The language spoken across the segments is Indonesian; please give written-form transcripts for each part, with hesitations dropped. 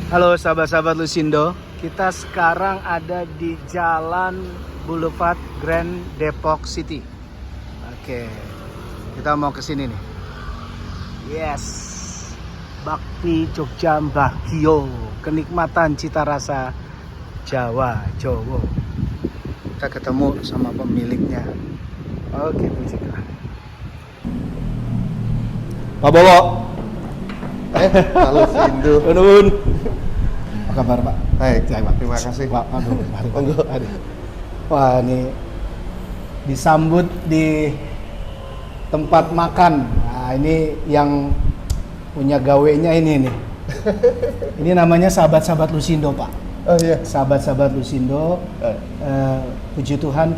Halo sahabat-sahabat Lusindo, kita sekarang ada di Jalan Boulevard Grand Depok City. Oke, kita mau ke sini nih. Yes, Bakmi Jogja Mbah Gio, kenikmatan cita rasa Jawa Jowo. Kita ketemu sama pemiliknya. Oke, bismillah. Pak Bowo. Pak Lusindo. Nuhun. Apa kabar Pak? Baik, Pak. Terima kasih. Pak, aduh, mari, Pak. Monggo. Mari. Wah, ini disambut di tempat makan. Nah, ini yang punya gawenya ini nih. Ini namanya sahabat-sahabat Lusindo, Pak. Oh iya. Sahabat-sahabat Lusindo. Puji Tuhan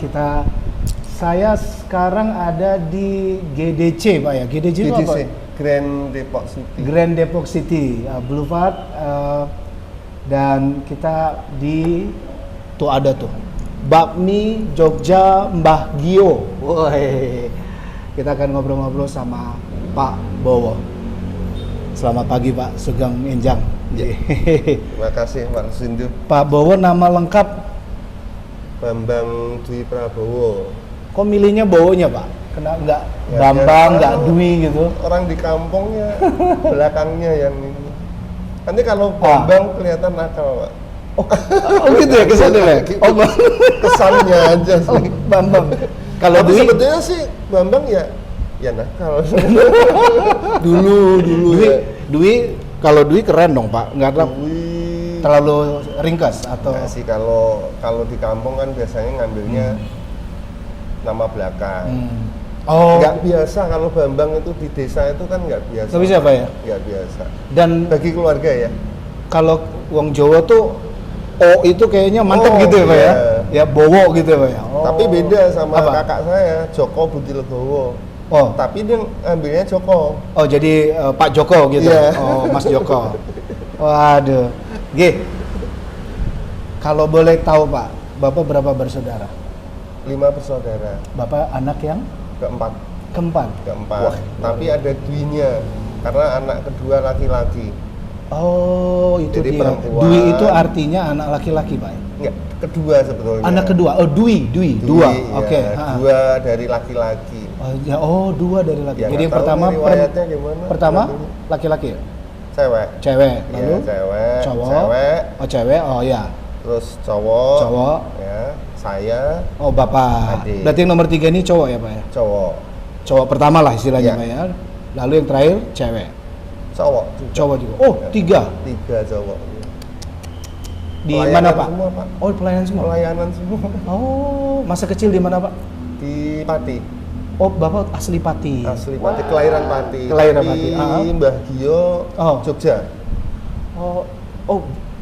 saya sekarang ada di GDC, Pak ya. GDC itu apa? Grand Depok City. Grand Depok City, Boulevard, dan kita tuh ada tuh Bakmi Jogja Mbah Gio. Woi, kita akan ngobrol-ngobrol sama Pak Bowo. Selamat pagi Pak Sugeng Enjang. Terima kasih Pak Lusindo. Pak Bowo nama lengkap Bambang Dwi Prabowo. kok milihnya Bowonya Pak? Kena nggak Ya, Bambang, ya, nggak Dwi gitu? Orang di kampungnya belakangnya yang ini. Nanti kalau Bambang kelihatan nakal, Pak. Oh gitu ya kesannya ya? Oh Kesannya aja Oh, sih. Bambang. Kalau Tapi Dwi sebetulnya sih Bambang ya nakal. dulu Dwi, ya. Dwi kalau Dwi keren dong Pak, nggak Dwi terlalu ringkas atau Nggak sih, kalau di kampung kan biasanya ngambilnya nama belakang. Oh, Nggak biasa kalau Bambang itu di desa itu kan nggak biasa. nggak bisa Pak ya? Nggak biasa. Dan Bagi keluarga ya. kalau wong Jawa tuh O itu kayaknya mantep Oh, gitu ya Pak ya? iya. Ya Bowo gitu ya Pak ya? Oh. Tapi beda sama Apa? kakak saya, Joko Budi Legowo. Oh, Tapi dia ambilnya Joko. oh jadi Pak Joko gitu? Iya. Oh, Mas Joko. Waduh. G. Kalau boleh tahu Pak, Bapak berapa bersaudara? 5 bersaudara. Bapak anak yang Keempat. keempat? Wah, tapi ada Dwinya. Karena anak kedua laki-laki. Oh, itu Jadi dia. perempuan. Dwi itu artinya anak laki-laki, Pak. Enggak, kedua sebetulnya. Anak kedua. Oh, Dwi, dua. Ya, Oke. Dua dari laki-laki. Oh, ya, dua dari laki. Ya, Jadi yang nggak tahu pertama riwayatnya gimana. pertama Dulu. laki-laki ya? Cewek. Cewek. Iya, Lalu cewek. cowok. Cewek. Oh, cewek. Oh, ya. Terus cowok. Cowok. Ya, saya Oh, Bapak. Adik. Berarti yang nomor 3 ini cowok ya, Pak ya? cowok. Cowok pertama lah istilahnya, Iya. Pak ya. Lalu yang terakhir cewek. Cowok juga. Cowok juga. Oh, Ya. 3. 3 cowok. Di Pelayanan mana, Pak? semua, Pak. Oh, pelayanan semua. Pelayanan semua. Oh, masa kecil di mana, Pak? Di Pati. Oh, Bapak asli Pati. Asli Pati, kelahiran Pati. Kelahiran Tapi Pati. Ah. Mbah Gio Oh. Jogja. Oh,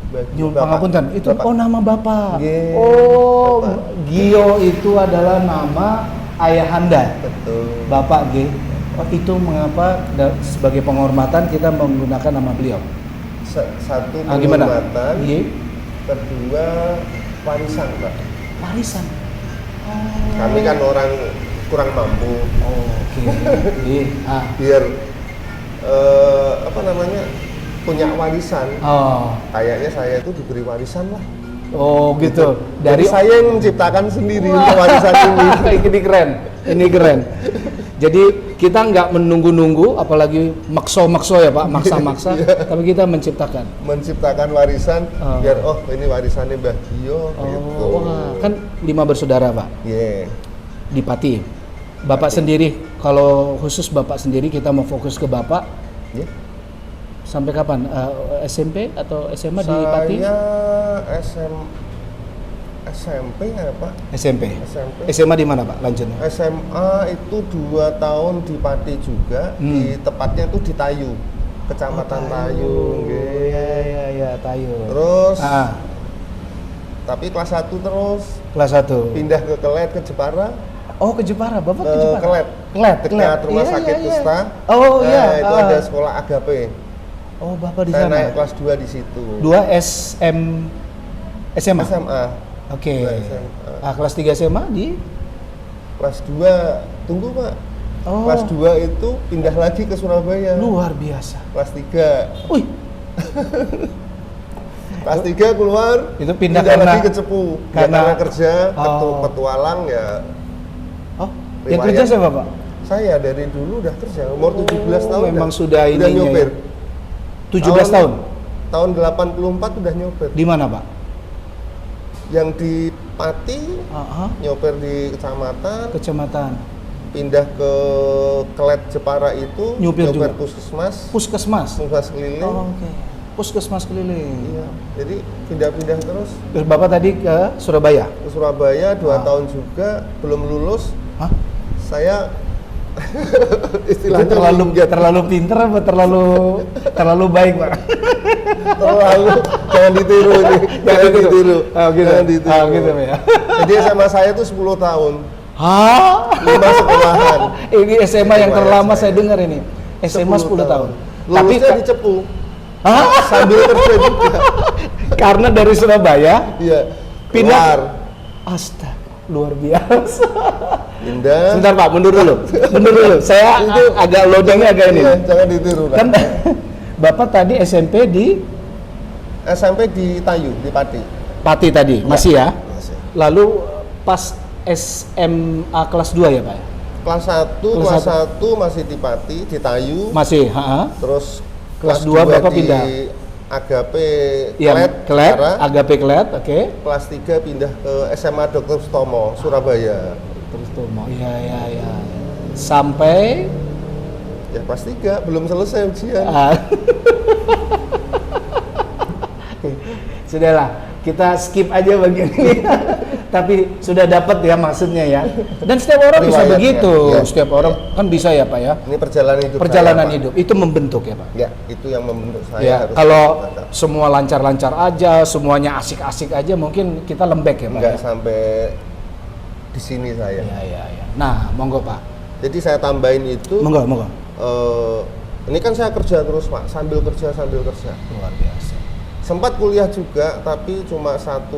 Mbah Gio nyuwun Bapak. pangapunten. Itu Bapak. oh nama Bapak. Nggih, Oh, Bapak. Gio itu adalah nama ayahanda. Betul. Bapak G. Oh, itu mengapa sebagai penghormatan kita menggunakan nama beliau? Satu Gimana? penghormatan, G. kedua warisan, Pak. Warisan. Oh. Kami kan orang kurang mampu. Oh, oke. G. Biar apa namanya? Punya warisan. Oh. Kayaknya saya itu diberi warisan lah. Oh, gitu. Dari saya yang menciptakan sendiri untuk warisan ini. Ini keren. Ini keren. Jadi kita nggak menunggu-nunggu, apalagi makso-makso ya Pak, maksa-maksa, tapi kita menciptakan. Menciptakan warisan Oh. biar ini warisannya Mbah Gio gitu. Oh, wah. Kan 5 bersaudara Pak, Iya. di Pati. Bapak sendiri, kalau khusus Bapak sendiri kita mau fokus ke Bapak, Iya. sampai kapan? SMP atau SMA di Pati? Saya SMP ya Pak. SMP. SMP. SMA di mana Pak? Lanjut. SMA itu 2 tahun di Pati juga, di tepatnya itu di Tayu, Kecamatan Tayu. nggih. Iya, Tayu. Terus Ah, tapi kelas 1 terus kelas 1. pindah ke Kelet, ke Jepara. Oh, ke Jepara. Bapak ke Ke Jepara? Kelet. Kelet. Dekat rumah Iya, sakit iya, iya. Pusta. Oh, iya. Itu ada sekolah Agape. Oh, Bapak di Saya sana. naik kelas 2 di situ. 2 SMA. SMA. Oke. 2 SMA. Kelas 3 SMA di Kelas 2, tunggu Pak. Oh. Kelas 2 itu pindah lagi ke Surabaya. Luar biasa. Kelas 3. Wih. Kelas 3 keluar, itu pindah karena lagi ke Cepu. Karena kerja, petualang ya. Oh, yang kerja siapa Pak? Saya dari dulu udah kerja, umur 17 tahun. Memang sudah udah nyopir. Ya? 17 tahun? Tahun 84 udah nyopir. Di mana Pak? Yang di Pati, nyopir di kecamatan. Pindah ke Kelet Jepara itu nyopir juga? puskesmas keliling. Oke. Puskesmas keliling. Iya, jadi pindah-pindah terus. Terus Bapak tadi ke Surabaya? Ke Surabaya 2 tahun juga, belum lulus. Hah? Saya istilahnya terlalu pinter apa terlalu baik Pak? Terlalu, jangan ditiru ini. Jangan ditiru. Jangan ditiru ya. Jadi SMA saya itu 10 tahun. Hah? 5 sekolahan. Ini SMA yang terlama saya dengar ini. SMA 10 tahun. Tapi di Cepu. Hah? Sambil kerja juga. Karena dari Surabaya iya, pindah. Astaga, luar biasa. Pindah. Sebentar Pak, mundur dulu. Saya itu agak loadingnya agak ini. Iya, jangan ditiru kan. Bapak tadi SMP di Tayu, di Pati. Pati tadi, ya, masih ya? Masih. Lalu pas SMA kelas 2 ya Pak ya? Kelas 1 masih di Pati, di Tayu. Masih, Terus kelas 2 Bapak pindah? Agape Kelet, Agape Kelet, oke. Kelas 3 pindah ke SMA Dr. Sutomo, Surabaya. Dr. Sutomo, iya. Sampai? Ya kelas 3, belum selesai ujian. Sudahlah, kita skip aja bagian ini. Tapi sudah dapat ya maksudnya ya. Dan setiap orang bisa begitu. Ya. Setiap orang kan bisa ya Pak ya. Ini perjalanan hidup. Itu membentuk ya Pak. Ya, itu yang membentuk saya. Ya, kalau semua lancar-lancar aja, semuanya asik-asik aja, mungkin kita lembek ya Pak. Enggak ya? sampai di sini saya. Ya. Nah, monggo Pak. Jadi saya tambahin itu. Monggo. Ini kan saya kerja terus Pak, sambil kerja. Luar biasa. Sempat kuliah juga, tapi cuma 1,5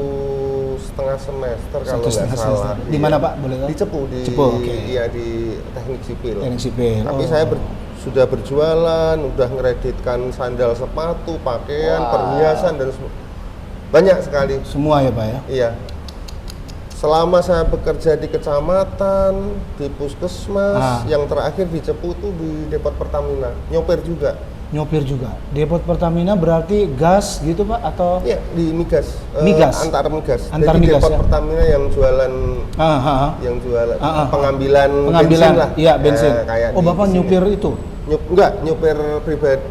semester kalau nggak salah. Di mana Pak? Boleh tahu? Di Cepu, okay. Iya di teknik sipil. Tapi saya sudah berjualan, udah ngereditkan sandal, sepatu, pakaian, perhiasan dan banyak sekali. Semua ya Pak ya? Iya. Selama saya bekerja di kecamatan, di puskesmas, yang terakhir di Cepu tuh di Depot Pertamina, nyopir juga. Depot Pertamina berarti gas gitu Pak atau? Iya, di migas. Antar migas. Antar jadi migas Depot ya? Pertamina yang jualan pengambilan bensin lah. Iya, bensin. Kayak Bapak nyupir itu? Nyupir pribadi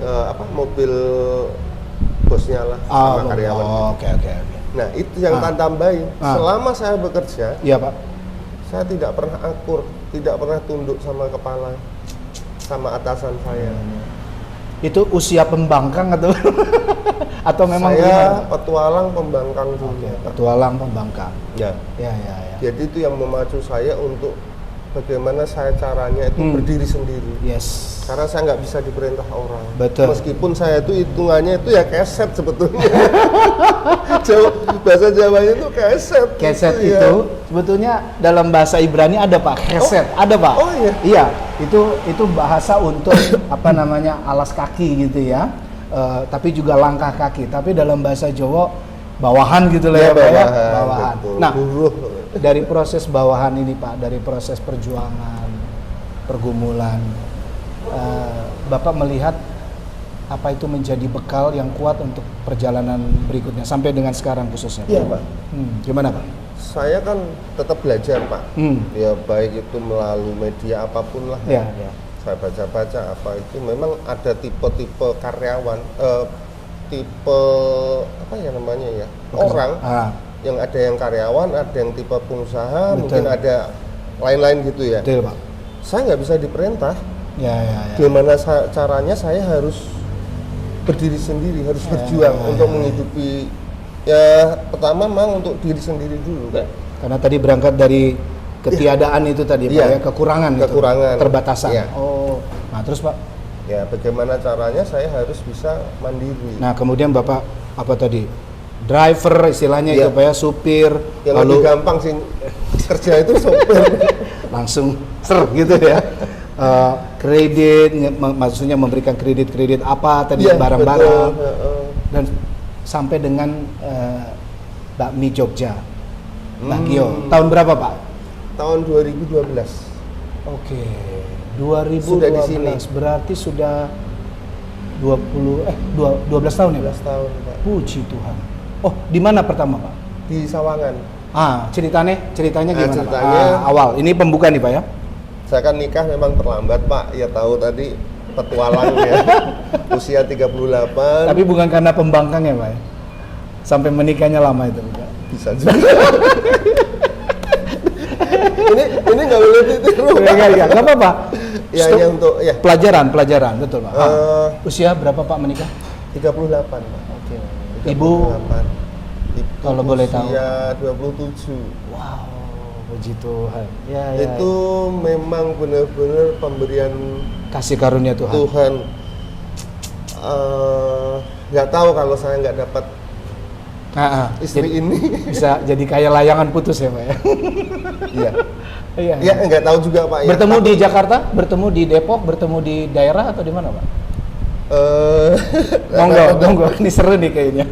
mobil bosnya lah sama karyawan. Oke. Nah, itu yang tambahin. Selama saya bekerja, iya Pak. Saya tidak pernah akur, tidak pernah tunduk sama kepala, sama atasan saya. Itu usia pembangkang atau memang saya petualang pembangkang juga. Petualang pembangkang. Ya. Jadi itu yang memacu saya untuk bagaimana saya caranya itu berdiri sendiri. Yes. Karena saya nggak bisa diperintah orang. Betul. Meskipun saya itu hitungannya itu ya keset sebetulnya. Bahasa Jawanya itu keset. Keset itu sebetulnya dalam bahasa Ibrani ada Pak. Keset, ada Pak. Oh iya. Iya, itu bahasa untuk alas kaki gitu ya. Tapi juga langkah kaki. Tapi dalam bahasa Jawa bawahan gitu lah ya Pak ya. Bawahan. Betul. Nah, dari proses bawahan ini Pak, dari proses perjuangan, pergumulan, Bapak melihat apa itu menjadi bekal yang kuat untuk perjalanan berikutnya sampai dengan sekarang khususnya? Iya Pak. Gimana Pak? Saya kan tetap belajar Pak. Ya baik itu melalui media apapun lah. Ya. Saya baca-baca apa itu memang ada tipe-tipe karyawan, tipe apa ya namanya ya orang. Yang ada yang karyawan, ada yang tipe pengusaha, mungkin ada lain-lain gitu ya. Betul Pak. Saya nggak bisa diperintah. Ya. Gimana caranya saya harus berdiri sendiri, harus berjuang untuk menghidupi. Ya pertama memang untuk diri sendiri dulu kan. Karena tadi berangkat dari ketiadaan itu tadi Pak ya, kekurangan, terbatasan. Ya. Nah terus Pak? Ya bagaimana caranya saya harus bisa mandiri. Nah kemudian Bapak apa tadi? Driver istilahnya itu Pak ya, supir. Yang lebih gampang sih kerja itu supir. Langsung gitu ya. Kredit, maksudnya memberikan kredit apa tadi barang-barang. Dan sampai dengan bakmi Jogja, Mbah Gio. Tahun berapa Pak? Tahun 2012. Oke, 2012 Sudah di sini. Berarti sudah 12 tahun ya Pak? 12 tahun, Pak. Puji Tuhan. Oh, di mana pertama Pak? Di Sawangan. Ceritanya gimana ceritanya, Pak? Awal, ini pembuka nih Pak ya? Saya kan nikah memang terlambat Pak, ya tahu tadi petualang ya. Usia 38. Tapi bukan karena pembangkang ya Pak ya? Sampai menikahnya lama itu Pak? Bisa juga. ini nggak boleh ditiru. Nggak apa-apa. Ya, hanya untuk ya. Pelajaran, betul Pak. Usia berapa Pak menikah? 38 Pak. Oke. 38. Ibu Ibu kalau boleh tahu. usia 27. Wow, puji Tuhan. Ya, Itu memang benar-benar pemberian kasih karunia Tuhan. Nggak tahu kalau saya nggak dapat istri ini. Bisa jadi kayak layangan putus ya Pak ya? Iya. Iya. Ya nggak tahu juga Pak ya. Bertemu di Jakarta, bertemu di Depok, bertemu di daerah atau di mana Pak? Monggo, ini seru nih kayaknya.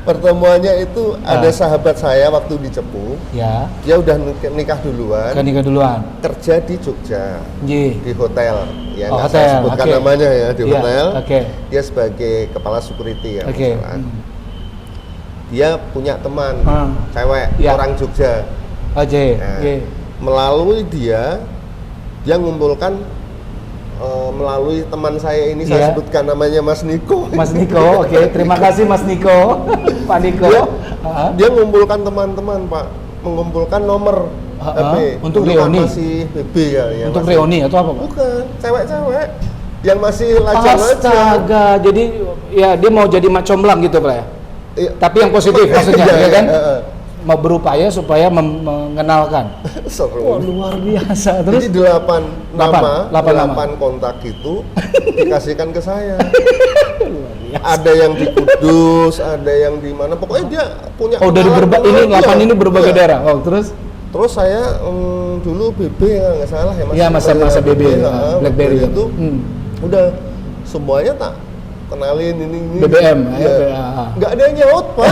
Pertemuannya itu ada sahabat saya waktu di Cepu. Ya. Dia udah nikah duluan. Kerja di Jogja. Di hotel. Ya, hotel. saya sebutkan namanya ya di hotel. Dia sebagai kepala security ya. Dia punya teman cewek orang Jogja. Melalui dia ngumpulkan melalui teman saya ini, saya sebutkan namanya Mas Niko. Mas Niko, oke. Terima kasih Mas Niko, Pak Niko. Dia mengumpulkan teman-teman Pak, mengumpulkan nomor HP. Untuk reuni? Masih BB ya. Untuk reuni atau apa Pak? Bukan, cewek-cewek yang masih lajang-lajang. Astaga, jadi ya dia mau jadi macomlang gitu Pak ya? Iya. Tapi yang positif maksudnya, ya kan? Mau berupaya supaya mengenalkan. Wah, luar biasa. Terus jadi 8 kontak itu dikasihkan ke saya. Ada yang di Kudus, ada yang di mana, pokoknya dia punya. Oh, dari ini berbagai daerah. Oh, terus saya dulu BB ya nggak salah ya Mas. Iya, masa BB, BlackBerry itu. Udah semuanya tak kenalin ini. BBM. Nggak ada yang nyaut Pak.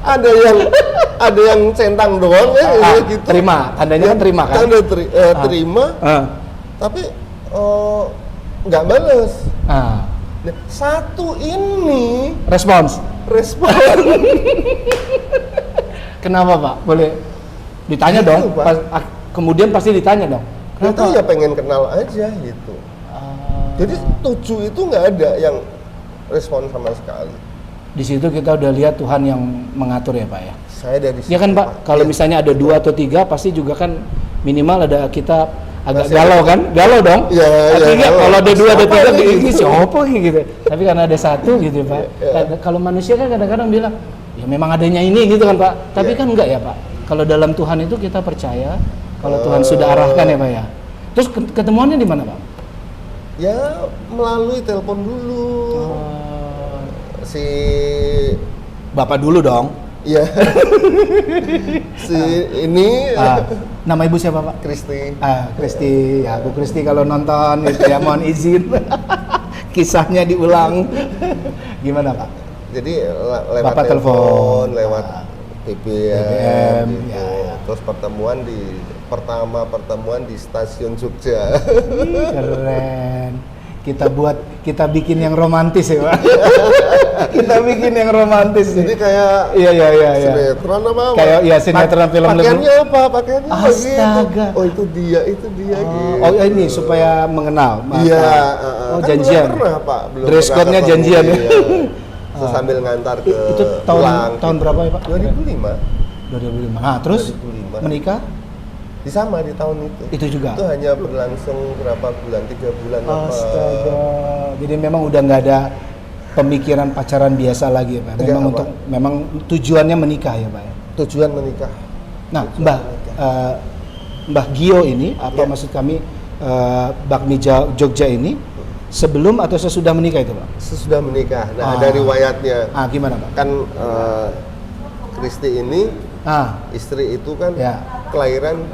ada yang centang doang gitu. Terima, tandanya kan terima kan? Tanda terima, tapi nggak bales. Nah, satu ini respons. Kenapa Pak? Boleh ditanya gitu, dong. Kemudian pasti ditanya dong. Kenapa? Itu ya pengen kenal aja gitu. Jadi 7 itu nggak ada yang respon sama sekali. Di situ kita udah lihat Tuhan yang mengatur ya Pak ya. Saya dari situ. Ya kan Pak, kalau misalnya ada 2 atau 3 pasti juga kan minimal ada kita agak galau kan? Galau dong. Artinya kalau ada 2 atau 3 ini siapa gitu. Tapi karena ada 1 gitu Pak. Kalau manusia kan kadang-kadang bilang ya memang adanya ini gitu kan Pak. Tapi kan enggak ya Pak. Kalau dalam Tuhan itu kita percaya kalau Tuhan sudah arahkan ya Pak ya. Terus ketemuannya di mana Pak? Ya melalui telepon dulu. Si Bapak dulu dong. Iya. Si ini nama ibu siapa Pak? Kristi. Kristi. Ya, Bu Kristi kalau nonton itu ya mohon izin. Kisahnya diulang. Gimana Pak? Jadi lewat Bapak telepon, lewat BBM gitu. Ya. Terus pertemuan di stasiun Jogja. Keren. Kita bikin yang romantis ya Pak. Kita bikin yang romantis. Jadi kayak sinetron apa? Kayak sinetron film. Pakaiannya apa? Pakaiannya astaga. Gitu. Oh itu dia gitu. Oh ini supaya mengenal. Iya. Oh kan janjian. Pernah Pak. Dress code-nya janjian. Terus sambil ngantar ke itu tahun berapa ya Pak? 2005. Nah, terus 2005. menikah? Di tahun itu. Itu juga. Itu hanya berlangsung berapa bulan? 3 bulan. Astaga. Jadi memang udah nggak ada pemikiran pacaran biasa lagi ya Pak. Memang tujuannya menikah ya Pak ya. Tujuan menikah. Nah, Mbah Gio ini maksud kami bakmi Jogja ini sebelum atau sesudah menikah itu Pak? Sesudah menikah. Nah, ada riwayatnya. Gimana Pak? Kan Kristi ini istri itu kan kelahiran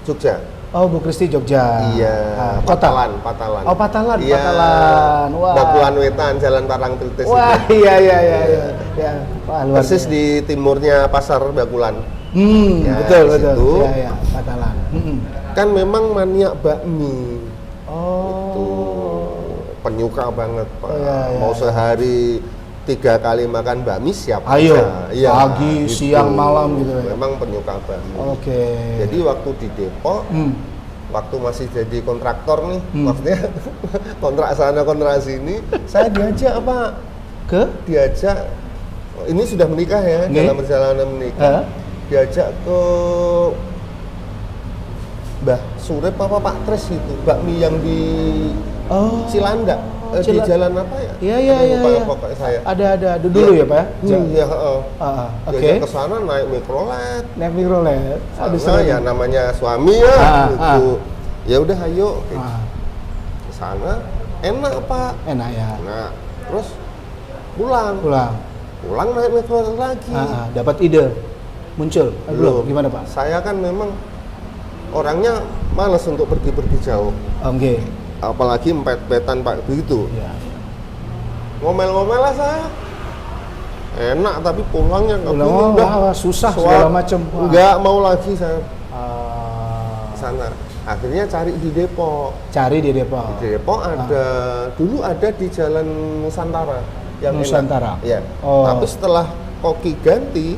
Jogja. Oh, Bu Kristi Jogja. Iya, kota. Patalan. Oh, Patalan, iya. Patalan. Wah. Bakulan Wetan, Jalan Parangtritis. Wah, iya. Ya, wah, luar persis biasa. di timurnya Pasar Bakulan. Ya, betul. situ. Iya, Patalan. Kan memang maniak bakmi. Oh. Itu penyuka banget, Pak. Iya. Mau sehari 3 kali makan bakmi siap Ayo, aja. Iya, pagi, gitu. siang, malam gitu ya. Memang penyuka bakmi. Oke. Jadi waktu di Depok, waktu masih jadi kontraktor nih, maksudnya kontrak sana kontrak sini, saya diajak Pak, diajak, ini sudah menikah ya, dalam perjalanan menikah, diajak ke Mbah Surip apa Pak Tres itu, bakmi yang di Cilandak. Di jalan apa ya? Iya. Pokoknya saya. Ada dulu ya, Pak? Iya, Oke. Ke sana naik mikrolet. Naik mikrolet. Sana ya namanya suami ya gitu. Ya udah ayo gitu. Ke sana enak, Pak. Enak ya. Nah, terus pulang naik mikrolet lagi. Dapat ide. Muncul. Belum. Gimana, Pak? Saya kan memang orangnya malas untuk pergi-pergi jauh. Oke. Apalagi empet-empetan Pak begitu. Ya. Ngomel-ngomel lah saya. Enak tapi pulangnya nggak udah susah segala macam. Nggak mau lagi saya sana. Akhirnya cari di Depok. Di Depok ada dulu ada di Jalan Nusantara yang Nusantara. Ya. Tapi setelah koki ganti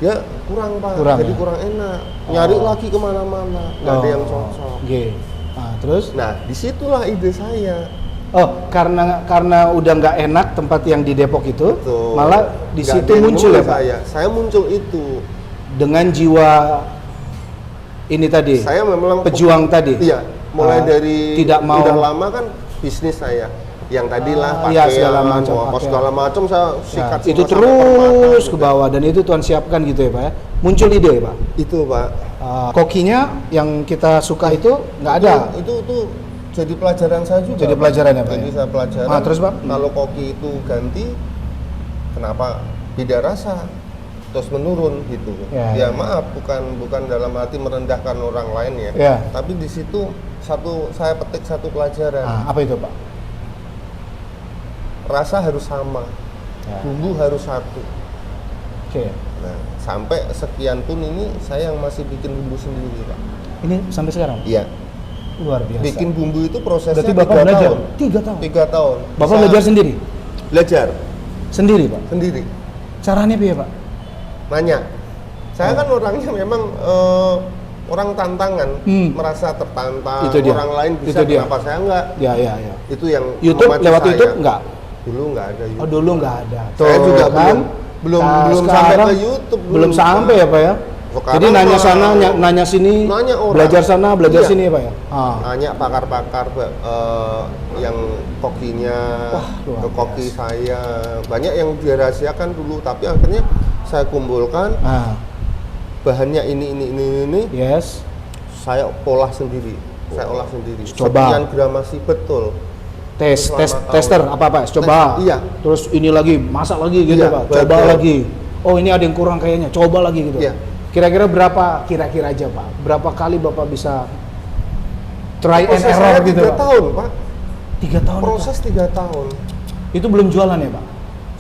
dia kurang Pak. Jadi kurang enak. Nyari lagi kemana-mana nggak ada yang cocok. Terus? Nah, disitulah ide saya. Oh, karena udah nggak enak tempat yang di Depok itu, betul. Malah di situ muncul ya Pak? Saya muncul itu dengan jiwa ini tadi. Saya memang pejuang tadi. Iya, mulai dari tidak mau. Udah lama kan bisnis saya. Yang tadi lah pakai segala macam saya sikat itu terus ke bawah dan itu Tuhan siapkan gitu ya Pak ya. Muncul ide ya Pak. Itu Pak. Kokinya yang kita suka itu nggak ada. Itu jadi pelajaran saya juga. Jadi pelajaran ya Pak. Jadi saya pelajaran. Terus Pak. Kalau koki itu ganti, kenapa beda rasa? Terus menurun gitu. Ya maaf, bukan dalam arti merendahkan orang lain ya. Tapi di situ saya petik satu pelajaran. Apa itu Pak? Rasa harus sama, bumbu harus satu. Oke. Nah, sampai sekian pun ini saya yang masih bikin bumbu sendiri Pak. Ini sampai sekarang? Iya. Luar biasa. Bikin bumbu itu prosesnya berarti Bapak belajar 3 tahun? 3 tahun. Bapak belajar sendiri? Belajar. Sendiri Pak? Sendiri. Caranya apa ya Pak? Nanya. Saya kan orangnya memang orang tantangan, merasa tertantang, orang lain bisa, kenapa saya enggak? Ya. Itu yang YouTube, lewat saya. YouTube enggak? Dulu enggak ada YouTube. Dulu enggak ada. Saya juga kan? belum sampai ke YouTube. Belum sampai ya Pak ya? Sekarang jadi nanya sana, nanya sini, belajar sana, belajar sini ya Pak ya? Nanya pakar-pakar yang kokinya, ke koki saya. Banyak yang dirahasiakan dulu, tapi akhirnya saya kumpulkan. Bahannya ini. Yes. Saya olah sendiri. Coba. Sekian gramasi betul. Tester apa coba. Iya. Terus ini lagi masak lagi gitu Pak. Coba lagi. Oh ini ada yang kurang kayaknya. Coba lagi gitu. Iya. Kira-kira berapa? Kira-kira aja Pak. Berapa kali Bapak bisa try and error gitu 3 tahun Pak. 3 tahun. Proses 3 tahun. Itu belum jualan ya Pak?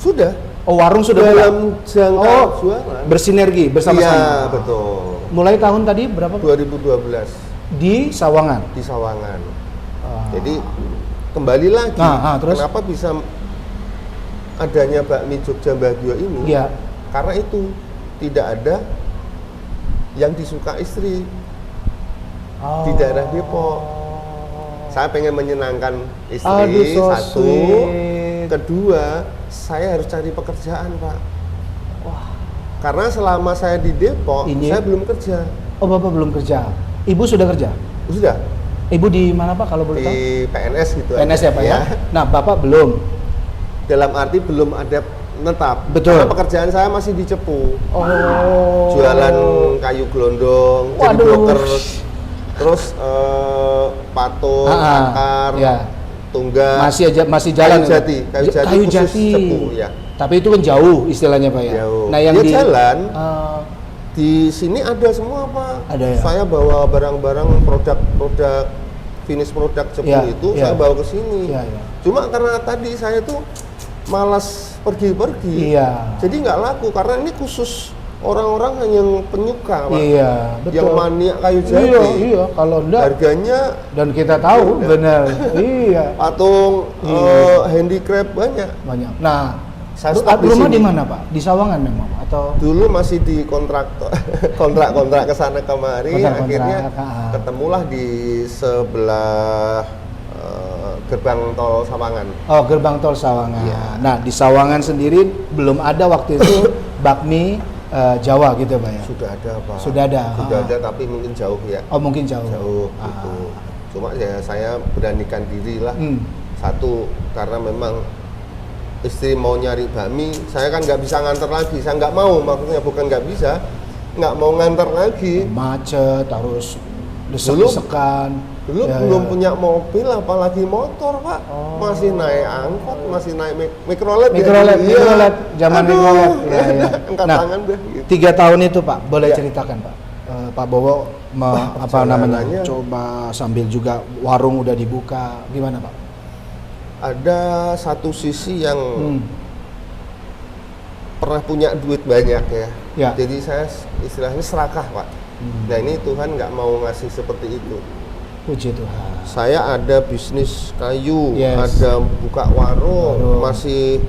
Sudah. Oh warung sudah dalam jangka jualan. Bersinergi bersama-sama. Iya betul. Mulai tahun tadi berapa Pak? 2012. Di Sawangan. Di Sawangan. Jadi kembali lagi. Terus? Kenapa bisa adanya bakmi Jogja Mbah Gio ini? Iya. Karena itu tidak ada yang disuka istri di daerah Depok. Saya pengen menyenangkan istri satu. Kedua, saya harus cari pekerjaan Pak. Karena selama saya di Depok, saya belum kerja. Oh Bapak belum kerja. Ibu sudah kerja? Sudah. Ibu di mana Pak kalau boleh tahu? Di PNS gitu. PNS ya Pak ya. Nah Bapak belum. Dalam arti belum ada netap. Betul. Karena pekerjaan saya masih di Cepu. Oh. Jualan kayu gelondong, jadi broker. Terus patung, akar, tunggang. Masih jalan. Kayu jati. Cepu, ya. Tapi itu kan jauh istilahnya Pak ya. Jauh. Nah yang jalan Di sini ada semua Pak. Ada ya? Saya bawa barang-barang produk finish produk seperti itu, saya bawa ke sini. Cuma karena tadi saya tuh malas pergi-pergi, jadi nggak laku karena ini khusus orang-orang yang penyuka, Pak. Betul. Yang maniak kayu jati. Iya, kalau enggak harganya dan kita tahu benar. Patung handicraft banyak. Nah, saya start rumah di mana Pak? Di Sawangan memang atau? Dulu masih di kontrak kesana kemari, akhirnya ketemulah di sebelah gerbang tol Sawangan. Oh, gerbang tol Sawangan. Nah, di Sawangan sendiri belum ada waktu itu bakmi Jawa gitu Pak ya? Sudah ada Pak. Sudah ada, tapi mungkin jauh ya. Oh, mungkin jauh. Gitu. Cuma ya saya beranikan diri lah. Satu, karena memang istri mau nyari bakmi, saya kan nggak bisa nganter lagi. Saya nggak mau, maksudnya bukan nggak bisa, nggak mau nganter lagi. Macet, harus desek-desekan. Dulu belum punya mobil, apalagi motor Pak. Masih naik angkot, masih naik mikrolet. Zaman mikrolet. Angkat tangan deh. Gitu. 3 tahun itu Pak, boleh ceritakan Pak. Pak Bowo coba sambil juga warung udah dibuka, gimana Pak? Ada satu sisi yang pernah punya duit banyak ya. Jadi saya istilahnya serakah Pak. Nah ini Tuhan nggak mau ngasih seperti itu. Puji Tuhan. Saya ada bisnis kayu, ada buka warung, masih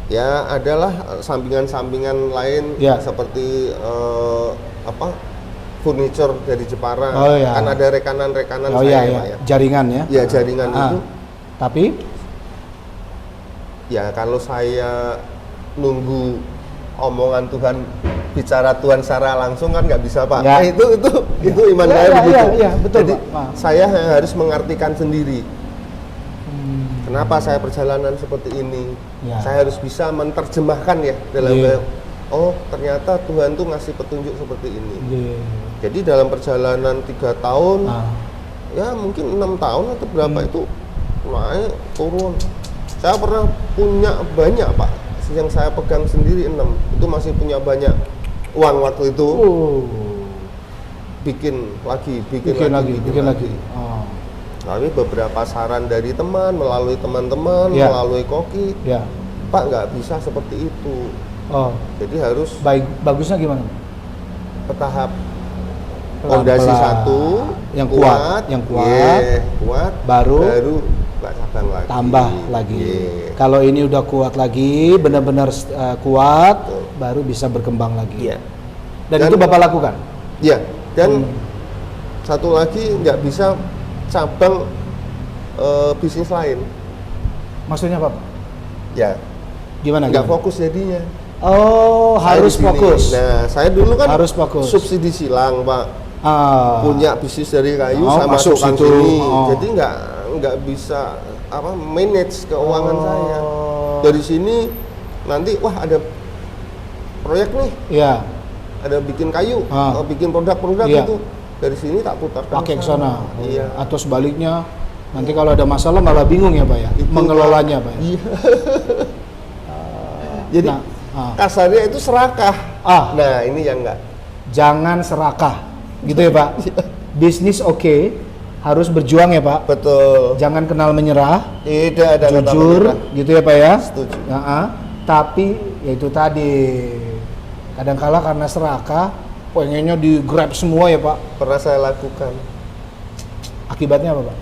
ya adalah sampingan-sampingan lain seperti furniture dari Jepara. Kan ada rekanan-rekanan saya Pak ya. Jaringan ya. Ya jaringan itu. Tapi ya kalau saya nunggu omongan Tuhan, bicara Tuhan secara langsung kan nggak bisa Pak. Nah, itu iman saya begitu. Betul, jadi Pak. Saya harus mengartikan sendiri. Kenapa saya perjalanan seperti ini? Saya harus bisa menerjemahkan ya dalam oh ternyata Tuhan tuh ngasih petunjuk seperti ini. Jadi dalam perjalanan 3 tahun, ya mungkin 6 tahun atau berapa itu naik turun. Saya pernah punya banyak Pak, yang saya pegang sendiri 6, itu masih punya banyak uang waktu itu. Bikin lagi. Tapi beberapa saran dari teman, melalui teman-teman, melalui koki, Pak nggak bisa seperti itu. Jadi harus bagusnya gimana? Bertahap. Fondasi satu yang kuat, baru cabang lagi. Tambah lagi. Kalau ini udah kuat lagi, benar-benar kuat, baru bisa berkembang lagi. Dan itu Bapak lakukan? Iya. Dan satu lagi nggak bisa cabang bisnis lain. Maksudnya apa? Ya. Gimana? Nggak fokus jadinya. Oh, harus fokus. Nah, saya dulu kan harus fokus. Subsidi silang Pak. Punya bisnis dari kayu, saya masukkan situ. Sini. Jadi nggak bisa manage keuangan saya. Dari sini nanti ada proyek nih. Ada bikin kayu, bikin produk-produk itu. Dari sini tak putar pakai ke sana. Atau sebaliknya nanti kalau ada masalah malah bingung ya Pak ya, mengelolanya Pak ya. Jadi kasarnya itu serakah. Nah ini yang enggak. Jangan serakah. Gitu ya Pak. Bisnis oke, harus berjuang ya Pak. Betul. Jangan kenal menyerah. Tidak ada jujur, gitu ya Pak ya. Setuju. Tapi ya itu tadi, kadangkala karena serakah, pengennya di grab semua ya Pak. Pernah saya lakukan. Akibatnya apa Pak?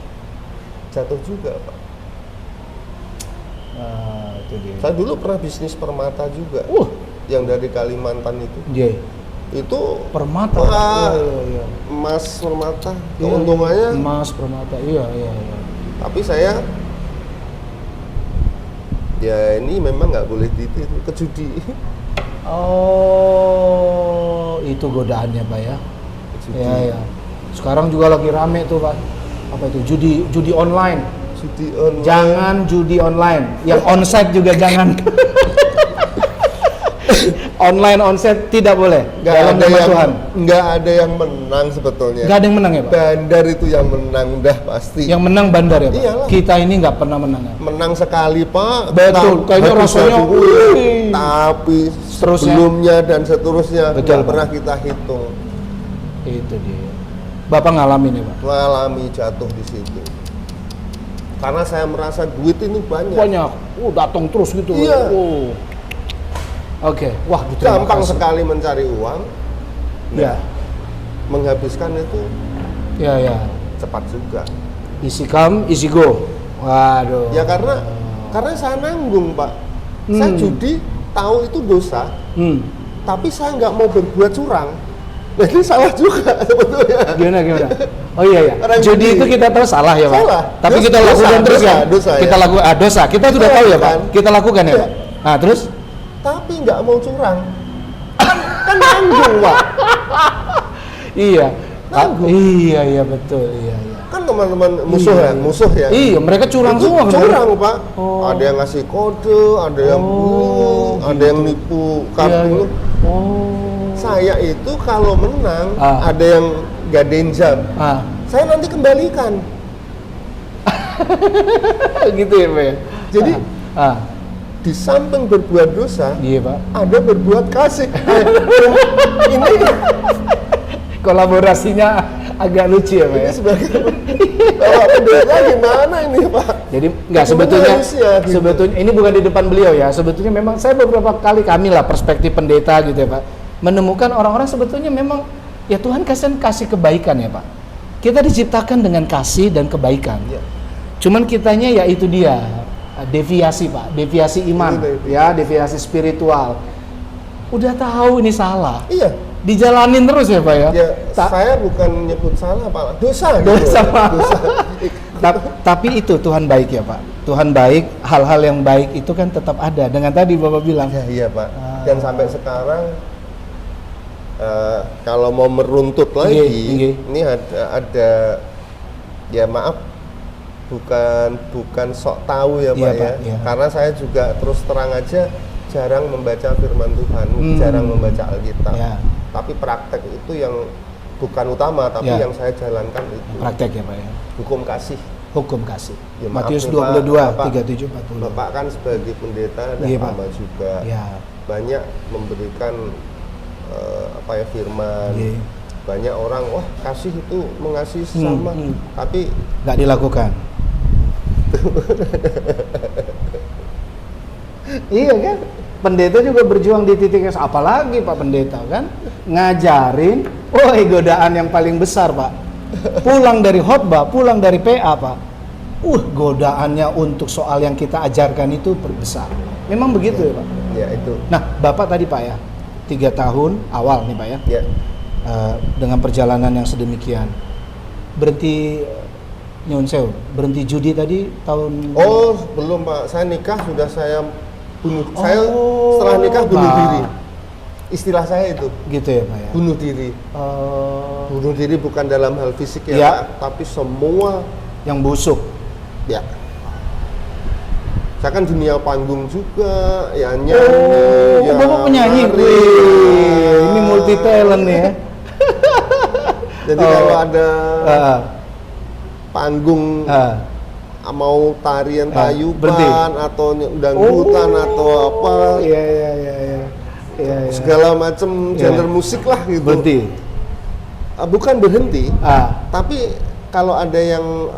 Jatuh juga Pak. Itu dia. Saya dulu pernah bisnis permata juga. Yang dari Kalimantan itu. Itu permata, emas permata, keuntungannya emas permata, iya. Tapi saya ya ini memang nggak boleh ditiru ke judi. Itu godaannya Pak ya. Judi. Ya. Sekarang juga lagi rame tuh Pak. Apa itu? Judi online. Jangan judi online. Yang onsite juga jangan. online onset tidak boleh. Dalam nama Tuhan. Nggak ada yang menang sebetulnya. Nggak ada yang menang ya Pak? Bandar itu yang menang, udah pasti. Yang menang bandar ya Pak? Iyalah. Kita ini nggak pernah menang ya? Menang sekali Pak. Betul, kayaknya rasanya tapi seterusnya. sebelumnya dan seterusnya Betul, nggak pernah kita hitung. Itu dia. Bapak ngalamin ya Pak? Mengalami jatuh di situ. Karena saya merasa duit ini banyak. Banyak. Datang terus gitu. Iya. Oke. Wah, terima Gampang kasih. sekali mencari uang. Ya. Menghabiskan itu Ya. cepat juga. Easy come, easy go. Waduh. Ya karena saya nanggung Pak. Saya judi tahu itu dosa, tapi saya nggak mau berbuat curang. Nah, ini salah juga sebetulnya. Gimana? Oh iya. Orang Judi itu kita tahu salah ya Pak. Salah. Tapi Dosa, kita lakukan terus ya. dosa, kita ya. lakukan dosa. Kita sudah tahu ya Pak. Kan? Kita lakukan ya Iya. Pak. Nah terus? Tapi nggak mau curang. Kan nanggung Pak. Iya. Nanggung. Iya betul. Iya. Kan teman-teman musuh ya. Iya, mereka curang Itu semua. curang Pak. Oh. Ada yang ngasih kode, ada yang ada yang nipu kartu. Saya itu kalau menang ada yang gadein jam. Saya nanti kembalikan. Gitu ya Pak ya. Jadi di samping berbuat dosa, iya Pak. ada berbuat kasih. Ini Kolaborasinya agak lucu ya Pak ya. ini sebagai Bapak pendeta gimana ini Pak? Jadi nggak sebetulnya manusia, gitu. sebetulnya ini bukan di depan beliau ya. Sebetulnya memang saya beberapa kali kami lah perspektif pendeta gitu ya Pak, menemukan orang-orang sebetulnya memang ya Tuhan kasih kebaikan ya Pak. Kita diciptakan dengan kasih dan kebaikan. Ya. Cuman kitanya ya itu dia deviasi Pak, deviasi iman, ya deviasi spiritual. Udah tahu ini salah. Iya. Dijalanin terus ya Pak ya. Ya, saya bukan nyebut salah Pak, dosa. Dosa, gitu. Pak. Dosa. Tapi itu Tuhan baik ya Pak. Tuhan baik, hal-hal yang baik itu kan tetap ada. Dengan tadi Bapak bilang. Ya, iya Pak. Dan sampai sekarang kalau mau meruntut lagi, ini ada ya maaf, bukan sok tahu ya Pak Iya, ya. Pak, iya. Karena saya juga terus terang aja jarang membaca firman Tuhan, jarang membaca Alkitab. Ya. Tapi praktek itu yang bukan utama, tapi yang saya jalankan itu Praktek ya Pak ya. hukum kasih. Hukum kasih. Ya, maaf Matius nih, Pak, 22, Bapak, 37, 40. Bapak kan sebagai pendeta dan Iya, Pak. hamba juga Ya. banyak memberikan firman. Iya. Banyak orang wah kasih itu mengasihi sesama, tapi Nggak dilakukan. Iya kan? Pendeta juga berjuang di titik yang apalagi Pak Pendeta kan ngajarin, woi godaan yang paling besar Pak. Pulang dari khotbah, pulang dari PA Pak. Godaannya untuk soal yang kita ajarkan itu besar. Memang begitu ya Pak. ya itu. Nah Bapak tadi Pak ya, 3 tahun awal nih Pak ya, Ya. dengan perjalanan yang sedemikian, berhenti nyun sewu, berhenti judi tadi tahun. Oh belum Pak, saya nikah sudah saya bunuh. Saya setelah nikah bunuh Pak. diri. Istilah saya itu Gitu ya Pak ya. bunuh diri. Bunuh diri bukan dalam hal fisik ya, Ya. Pak, tapi semua Yang busuk. ya. Saya kan dunia panggung juga, ya nyanyi, ya Bapak penyanyi. nari. Wih, ini multi talent nih ya. Jadi kalau ada Ah, panggung ah. mau tarian berhenti. tayuban atau dangdutan atau apa, Iya. segala macam genre musik lah gitu. Berhenti. Bukan berhenti, tapi kalau ada yang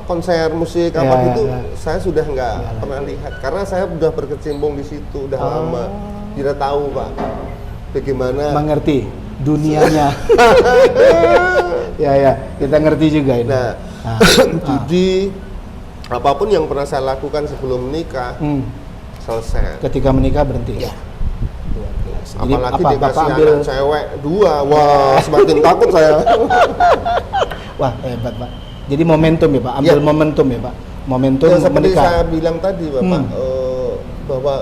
konser musik gitu, saya sudah nggak pernah lihat karena saya sudah berkecimpung di situ udah lama. Tidak tahu Pak bagaimana Mengerti dunianya. Ya, kita ngerti juga ini. Nah, judi apapun yang pernah saya lakukan sebelum menikah selesai. Ketika menikah berhenti. Ya. Luar biasa. Jadi Apalagi apa? dikasih Bapak ambil anak cewek 2, wah semakin takut saya. Wah, hebat Pak. Jadi momentum ya Pak, ambil Ya. momentum ya Pak. Momentum Ya, seperti menikah. saya bilang tadi Bapak, bahwa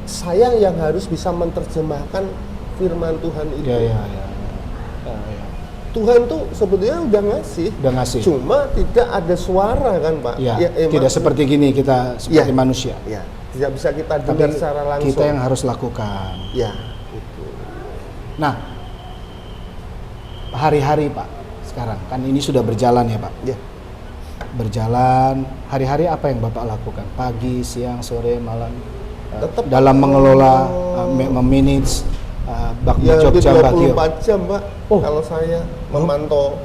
saya yang harus bisa menerjemahkan firman Tuhan itu. Ya. Tuhan tuh sebetulnya udah ngasih, Cuma tidak ada suara kan Pak. ya, Ya, tidak seperti gini kita seperti manusia. Ya. tidak bisa kita dengar secara langsung. Kita yang harus lakukan. Ya, itu. Nah, hari-hari Pak, sekarang kan ini sudah berjalan ya Pak? Ya. Berjalan, hari-hari apa yang Bapak lakukan? Pagi, siang, sore, malam? Tetap dalam mengelola, memanage Bakmi Jogja Mbahgio. 24 jam Pak, kalau saya memantau.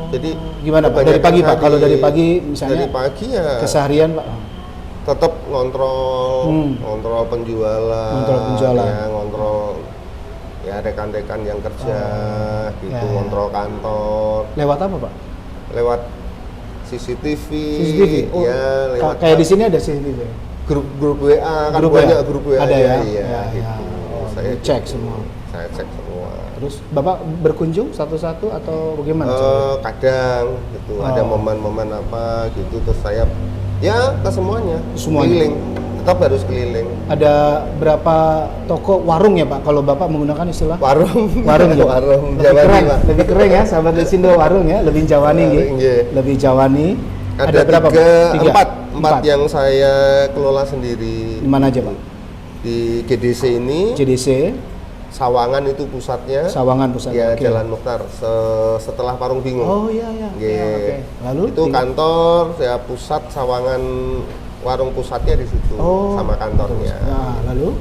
Jadi gimana Pak? Dari pagi Pak, kalau dari pagi misalnya? Dari pagi ya keseharian Pak? Tetap ngontrol penjualan, ya, ngontrol ya rekan-rekan yang kerja, gitu, ngontrol kantor. Lewat apa Pak? Lewat CCTV. Oh, ya, lewat kayak di sini ada CCTV. Grup WA, kan grup banyak WA. grup WA ada ya. Iya, gitu. Saya cek semua. Saya cek semua. Terus Bapak berkunjung satu-satu atau bagaimana? Kadang gitu, ada momen-momen apa gitu, terus saya ya ke semuanya. Keliling, tetap harus keliling. Ada berapa toko warung ya Pak? Kalau Bapak menggunakan istilah warung ya? warung lebih keren, lebih keren ya, sahabat Desindo, warung ya, lebih Jawani lebih Jawani. Ada berapa? Empat yang saya kelola sendiri. Di mana aja Pak? Di GDC ini. GDC. Sawangan itu pusatnya. Sawangan pusatnya. Ya, Jalan Mukhtar setelah Parung Bingung. Oh iya. Okay. Lalu itu kantor, ya pusat Sawangan, warung pusatnya di situ sama kantornya. Nah, lalu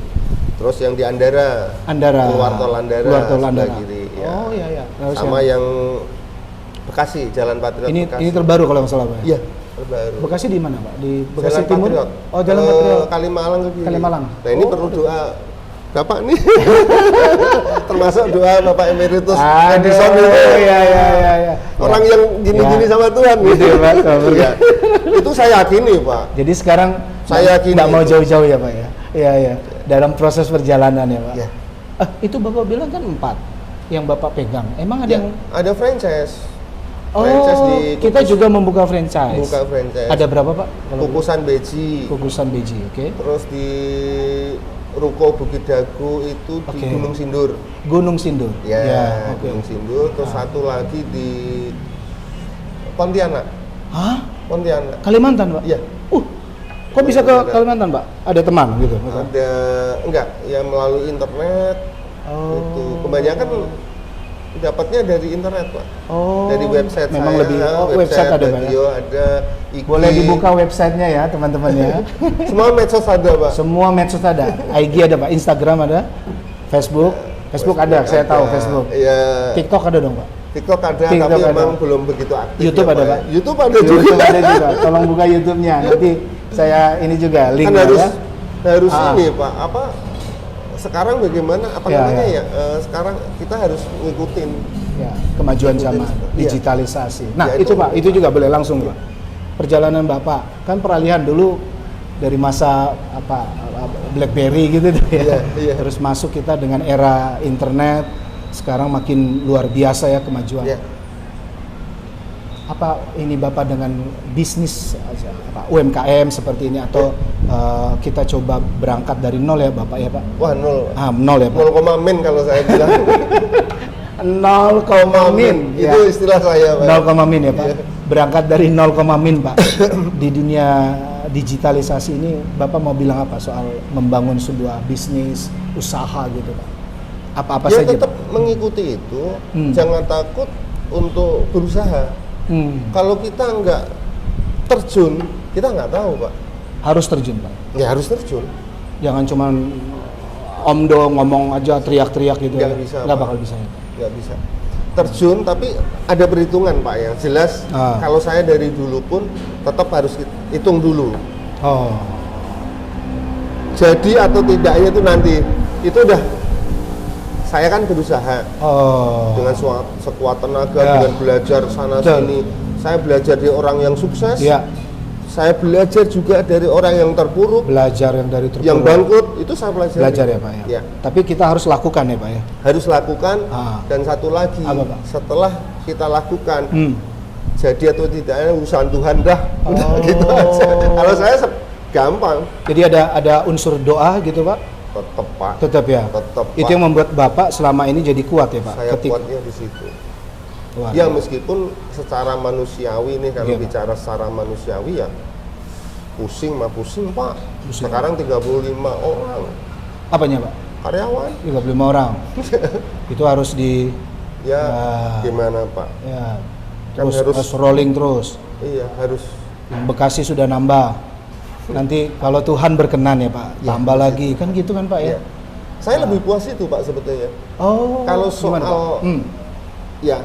terus yang di Andara. Keluar tol Andara. Kiri, ya. Oh iya. Lalu sama yang Bekasi, Jalan Patriot Bekasi. Ini terbaru kalau nggak salah Pak. Iya, terbaru. Bekasi di mana Pak? Di Bekasi Jalan Timur. Patriot. Oh, Jalan Patriot. Kalimalang ke kiri. Kalimalang. Nah, ini perlu doa Bapak nih. Termasuk doa Bapak Emeritus Edison itu. Iya. Orang yang gini-gini sama Tuhan gitu ya, Pak. Ya. Itu saya yakini, Pak. Jadi sekarang saya yakini nggak mau jauh-jauh ya, Pak ya. Iya. Dalam proses perjalanan ya, Pak. Ya. Itu Bapak bilang kan 4 yang Bapak pegang. Emang ada yang ada franchise. Kita juga membuka franchise. Buka franchise. Ada berapa Pak? Kukusan Beji. Oke. Terus di Ruko Bukit Dago itu di Gunung Sindur. Ya, Gunung Sindur. Terus satu lagi di Pontianak. Hah? Pontianak. Kalimantan Pak? Iya. Kok bisa ke Kalimantan Pak? Ada teman gitu? Enggak, ya melalui internet. Itu kebanyakan dapatnya dari internet Pak. Dari website memang saya. lebih website ada Pak. Ada IG. Boleh dibuka websitenya ya teman-teman ya. Semua medsos ada Pak. Semua medsos ada. IG ada Pak, Instagram ada, Facebook ada, saya tahu Facebook. Iya. TikTok ada dong Pak. TikTok ada, tapi memang belum begitu aktif. YouTube ya, ada Pak. YouTube ada juga. Tolong buka YouTube-nya. Nanti saya ini juga link kan harus ya. ini Pak, apa sekarang bagaimana namanya sekarang kita harus ngikutin kemajuan zaman digitalisasi. Nah, itu Pak, itu juga boleh langsung Pak. Perjalanan Bapak kan peralihan dulu dari masa BlackBerry gitu ya. Terus masuk kita dengan era internet, sekarang makin luar biasa ya kemajuan. Apa ini Bapak dengan bisnis UMKM seperti ini atau kita coba berangkat dari nol ya Bapak ya Pak? Wah, nol. Nol ya Pak. 0, min kalau saya bilang. 0, min. Itu istilah saya Pak. 0, min ya Pak. Berangkat dari 0, min Pak. Di dunia digitalisasi ini Bapak mau bilang apa soal membangun sebuah bisnis, usaha gitu Pak? Apa-apa saja? Tetap mengikuti itu, jangan takut untuk berusaha. Kalau kita nggak terjun, kita nggak tahu Pak. Harus terjun Pak? Ya harus terjun. Jangan cuma omdo ngomong aja teriak-teriak gitu. Nggak bisa. Nggak bakal bisa ya? Nggak bisa. Terjun tapi ada perhitungan Pak yang jelas. Kalau saya dari dulu pun tetap harus hitung dulu. Jadi atau tidaknya itu nanti itu udah. Saya kan berusaha dengan sekuat tenaga, dengan belajar sana sini. Saya belajar dari orang yang sukses. Saya belajar juga dari orang yang terpuruk. Belajar yang dari terpuruk. Yang bangkrut itu saya belajar ya Pak ya. Tapi kita harus lakukan ya Pak ya. Harus lakukan. Dan satu lagi, setelah kita lakukan, jadi atau tidaknya urusan Tuhan dah. Udah gitu aja. Kalau saya gampang. Jadi ada unsur doa gitu Pak. Tetap Pak. Tetap ya. Itu yang membuat Bapak selama ini jadi kuat ya Pak. Saya kuatnya di situ. Ya meskipun secara manusiawi nih kalau bicara secara manusiawi ya pusing Pak. Pusing. Sekarang 35 orang Apanya Pak? karyawan. 35 orang. Itu harus di Ya, gimana Pak? ya Kan terus harus- harus rolling terus. Iya, harus. Yang Bekasi sudah nambah. Nanti kalau Tuhan berkenan ya Pak, Ya, tambah begitu. lagi. Kan gitu kan Pak ya? Iya. Saya lebih puas itu Pak sebetulnya. Oh. Kalau gimana, Pak? soal ya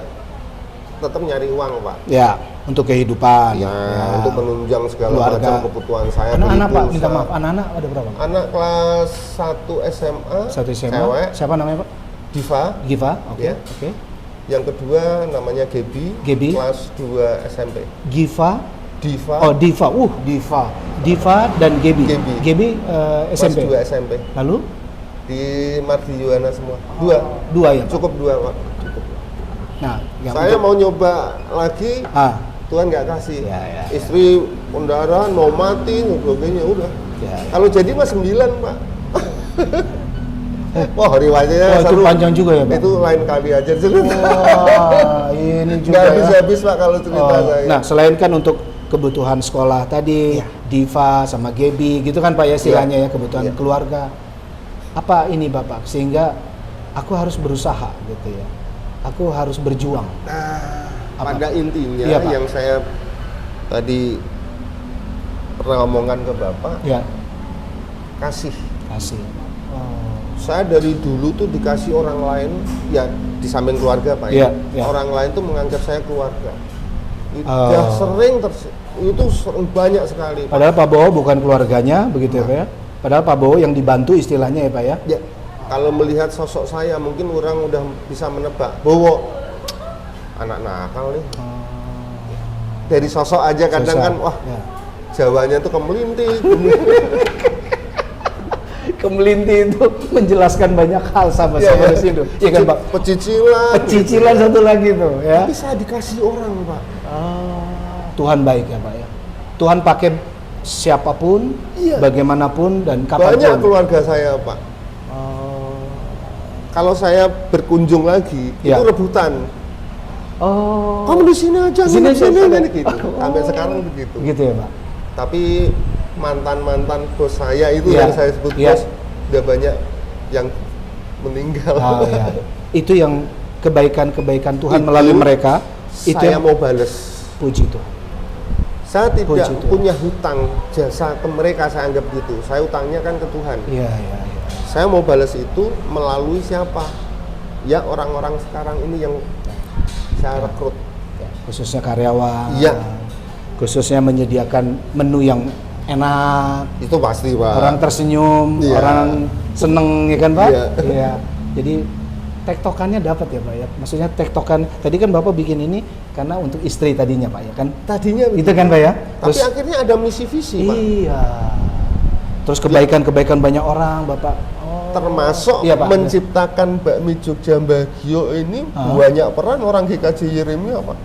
tetap nyari uang Pak. Ya, untuk kehidupan. Ya, untuk menunjang segala Keluarga. macam kebutuhan saya. Anak-anak beli Pak, pulsa. minta maaf. Anak-anak ada berapa? Pak? Anak kelas 1 SMA, Satu SMA. cewek, Siapa namanya Pak? Diva. Giva. Oke. Ya. Oke. Yang kedua namanya Gebi, Gebi. kelas 2 SMP. Giva. Diva, Oh, Diva. Diva. Diva dan Gebi. Gebi. Gebi kelas SMP. 2 SMP. Lalu Di Mardi Yuwana semua. Dua, ya Pak. cukup 2 Pak. Nah, yang Saya untuk- mau nyoba lagi, Tuhan nggak kasih. Ya. Istri pendarahan, mau mati, dan sebagainya, udah. Ya. Kalau jadi mah 9 Pak. Wah, riwayatnya Oh, itu seru. panjang juga ya, Pak? Itu lain kali aja cerita. Wah, ini juga Nggak ya. habis-habis Pak kalau cerita Oh, saya. nah, selain kan untuk kebutuhan sekolah tadi, Iya. Diva sama Gebi, gitu kan Pak ya istilahnya ya, kebutuhan Iya. keluarga. Apa ini Bapak? Sehingga aku harus berusaha gitu ya. Aku harus berjuang. Nah, Apa? pada intinya Iya, Pak. yang saya tadi pernah ngomongkan ke Bapak, Ya, kasih. kasih. Oh. Saya dari dulu tuh dikasih orang lain, ya di samping keluarga Pak Iya, ya. iya. Orang lain tuh menganggap saya keluarga. Itu Oh. udah sering itu sering banyak sekali. Pak. Padahal Pak Bowo bukan keluarganya, begitu ya Pak ya? Padahal Pak Bowo yang dibantu istilahnya ya Pak ya? Ya, kalau melihat sosok saya mungkin orang udah bisa menebak, Bowo anak nakal nih. Dari sosok aja kadang Susah. kan, wah Ya. Jawanya tuh kemelinting. Kemelinti itu menjelaskan banyak hal sama Iya, iya. di situ. Iya kan Pak? Pecicilan. Pecicilan satu lagi tuh ya. Tapi saya dikasih orang Pak. Tuhan baik ya Pak ya. Tuhan pakai siapapun, Iya. bagaimanapun dan Banyak kapanpun. keluarga saya Pak. Kalau saya berkunjung lagi, Ya. itu rebutan. Oh. Kamu di sini aja, Sini aja, sini sini. gitu. Sampai sekarang begitu. Gitu ya Pak. Tapi mantan bos saya itu Iya. yang saya sebut Iya. bos, udah banyak yang meninggal. Oh, ya. Itu yang kebaikan-kebaikan Tuhan Itu melalui mereka. Itu Saya yang mau bales. puji Tuhan. Saya tidak Puji Tuhan. punya hutang jasa ke mereka, saya anggap gitu. Saya utangnya kan ke Tuhan. Iya, iya, iya. Saya mau balas itu melalui siapa? Ya orang-orang sekarang ini yang saya rekrut. Khususnya karyawan. Iya. Khususnya menyediakan menu yang enak. Itu pasti Pak. Orang tersenyum, Iya. orang seneng ya kan Pak? Iya. Iya. Jadi tektokannya dapat ya Pak ya. Maksudnya tektokan tadi kan Bapak bikin ini karena untuk istri tadinya Pak ya kan? Tadinya Itu kan Pak ya? Tapi akhirnya ada misi visi Pak. iya. Terus kebaikan-kebaikan banyak orang Bapak. Oh. Termasuk Iya, Pak. menciptakan bakmi Jogja Mbagio ini banyak peran orang GKJ Yeremia Pak.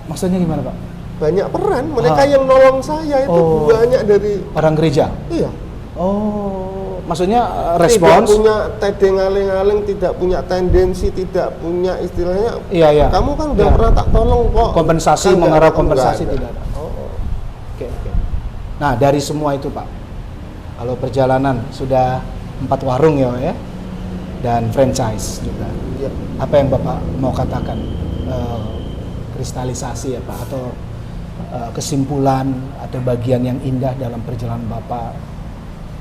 Maksudnya gimana Pak? Banyak peran, mereka yang nolong saya itu Oh. banyak dari Orang gereja? iya. Oh, maksudnya Tidak respons? punya tedeng aling-aling, tidak punya tendensi, tidak punya istilahnya. Iya, iya. Kamu kan udah Iya. pernah tak tolong kok. Kompensasi, Enggak, mengarah enggak kompensasi ada. tidak ada. Oh, oke, oke. Nah, dari semua itu Pak, kalau perjalanan sudah 4 warung ya Pak ya, dan franchise juga. Iya. Apa yang Bapak mau katakan? Kristalisasi ya Pak, atau kesimpulan atau bagian yang indah dalam perjalanan Bapak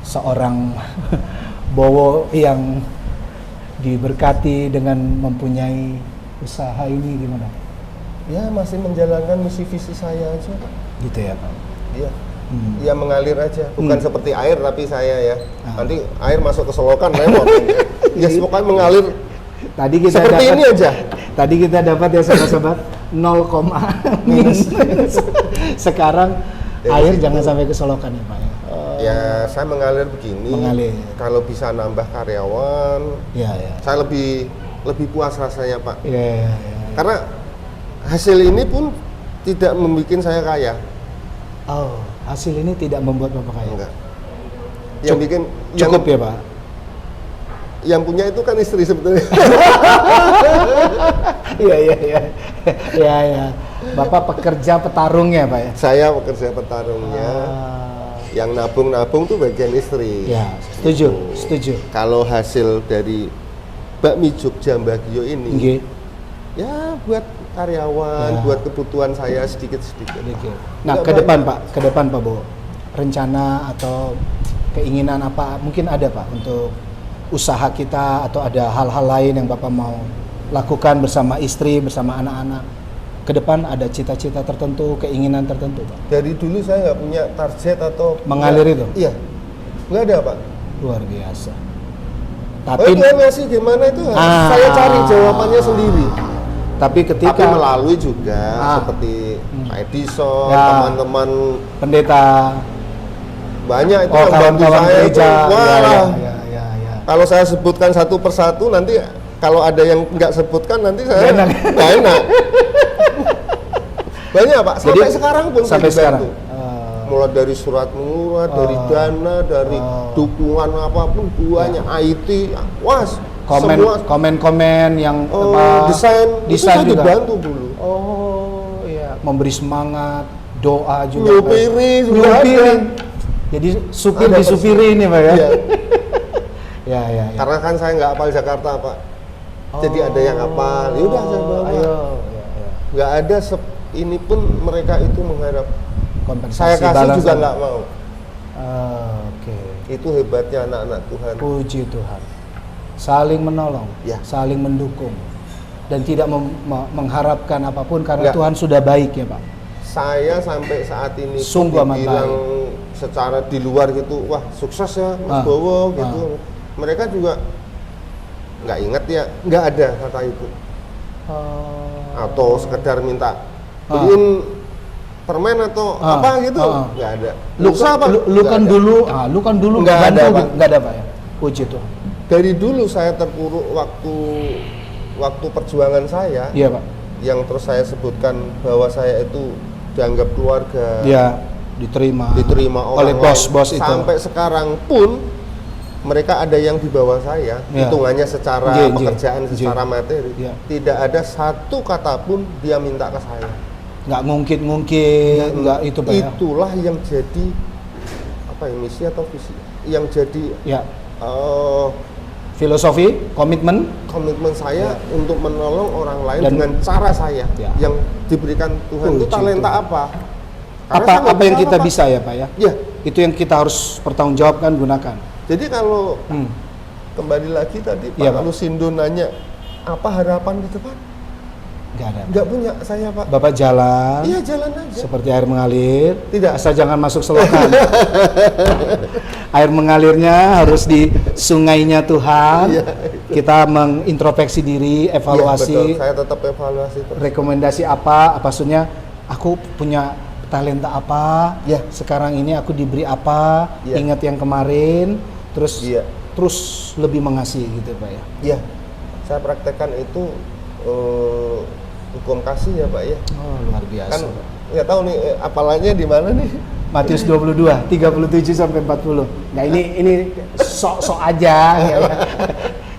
seorang Bowo yang diberkati dengan mempunyai usaha ini gimana? Ya masih menjalankan misi visi saya aja Pak. Gitu ya Pak. Iya. Ya mengalir aja, bukan seperti air tapi saya ya. Ah. Nanti air masuk ke selokan repot. Ya pokoknya mengalir Tadi kita seperti dapat, ini aja. Tadi kita dapat ya sobat-sobat 0, minus. Sekarang Dari air situ. jangan sampai ke selokan ya Pak ya. Ya saya mengalir begini. Mengalir. Kalau bisa nambah karyawan, Iya, iya. saya lebih puas rasanya Pak. Iya, iya, iya. Karena hasil ini pun tidak membuat saya kaya. Oh, hasil ini tidak membuat Bapak kaya. Enggak. Yang bikin Cukup ya Pak. yang punya itu kan istri sebetulnya. Iya, iya, iya. Iya, iya. Bapak pekerja petarungnya, Pak ya? Saya pekerja petarungnya. Yang nabung-nabung tuh bagian istri. Ya, setuju, Gitu. setuju. Kalau hasil dari bakmi Jogja Mbah Gio ini, Nggih. ya buat karyawan, Ya. buat kebutuhan saya sedikit-sedikit. Nah, Nggak ke depan banyak. Pak, ke depan Pak Bowo. Rencana atau keinginan apa mungkin ada Pak untuk usaha kita, atau ada hal-hal lain yang Bapak mau lakukan bersama istri, bersama anak-anak? Ke depan ada cita-cita tertentu, keinginan tertentu Pak? Dari dulu saya nggak punya target atau Mengalir nggak- itu? Iya, nggak ada Pak. Luar biasa. Oh, Tapi Tuhan ngasih gimana itu saya cari jawabannya sendiri. Tapi ketika Tapi melalui juga Ah. seperti Pak Edison, Ya. teman-teman pendeta, banyak itu oh yang bantu kawan-kawan saya gereja, itu. Wah, ya. kalau saya sebutkan satu persatu nanti kalau ada yang nggak sebutkan nanti saya Nggak enak. nggak enak. Banyak Pak, sampai Jadi, sekarang pun saya sampai sekarang. dibantu. Mulai dari surat menyurat, dari dana, dari dukungan apapun, banyak IT, was, semua komen-komen yang desain itu saya juga. dibantu dulu. Oh iya, memberi semangat, doa juga. Nyupiri juga Nyupiri. ada. Jadi supir Ada disupiri ini Pak ya. Iya. Ya. Karena kan saya nggak hafal Jakarta Pak. Jadi ada yang hafal, ya udah saya bawa. Ayo. Nggak ada ini pun mereka itu mengharap Kompensasi saya kasih balasan. juga nggak mau. Oke. Itu hebatnya anak-anak Tuhan. Puji Tuhan. Saling menolong, Ya. saling mendukung, dan tidak mengharapkan apapun karena Nggak. Tuhan sudah baik ya Pak. Saya sampai saat ini pun Sungguh amat dibilang secara di luar gitu, wah sukses ya Mas Bowo gitu. Mereka juga nggak inget ya, nggak ada kata itu. Atau sekedar minta beliin permen atau apa gitu, nggak ada. Lu Usaha, Pak? lu Nggak kan ada. dulu Nggak ada, bantu, Pak. nggak ada Pak ya. Puji Tuhan. Dari dulu saya terpuruk waktu perjuangan saya, Iya Pak. yang terus saya sebutkan bahwa saya itu dianggap keluarga, Iya, diterima oleh oleh bos-bos itu. Sampai sekarang pun mereka ada yang di bawah saya, Ya. hitungannya secara Nggih, pekerjaan, nggih. secara materi, Ya. tidak ada satu kata pun dia minta ke saya. Nggak ngungkit, nggak itu Pak ya. Itulah yang jadi apa ya, misi atau visi, yang jadi Ya. Filosofi, komitmen. komitmen saya untuk menolong orang lain Dan- dengan cara saya Ya. yang diberikan Tuhan. Itu Puji talenta Tuhan. apa? Karena saya nggak Apa yang bisa kita apa-apa. bisa ya Pak ya. Ya, Itu yang kita harus pertanggungjawabkan, gunakan. jadi kalau Hmm. kembali lagi tadi Iya, Pak Pak. Lusindo nanya apa harapan di depan? Nggak ada. Nggak punya saya Pak. Bapak jalan Iya jalan aja. seperti air mengalir. Tidak. Asal jangan masuk selokan. Air mengalirnya harus di sungainya Tuhan. Iya. Kita mengintrospeksi diri, Iya, evaluasi, betul. Saya tetap evaluasi terus. rekomendasi apa maksudnya, aku punya talenta apa, Ya. sekarang ini aku diberi apa, Ya. ingat yang kemarin, terus Iya. terus lebih mengasihi gitu Pak ya. Iya, saya praktekkan itu hukum kasih ya Pak ya. Oh, luar biasa. Kan Pak. nggak tahu nih apalanya di mana nih. Matius 22, 37 sampai 40. Nah, ini sok-sok aja ya.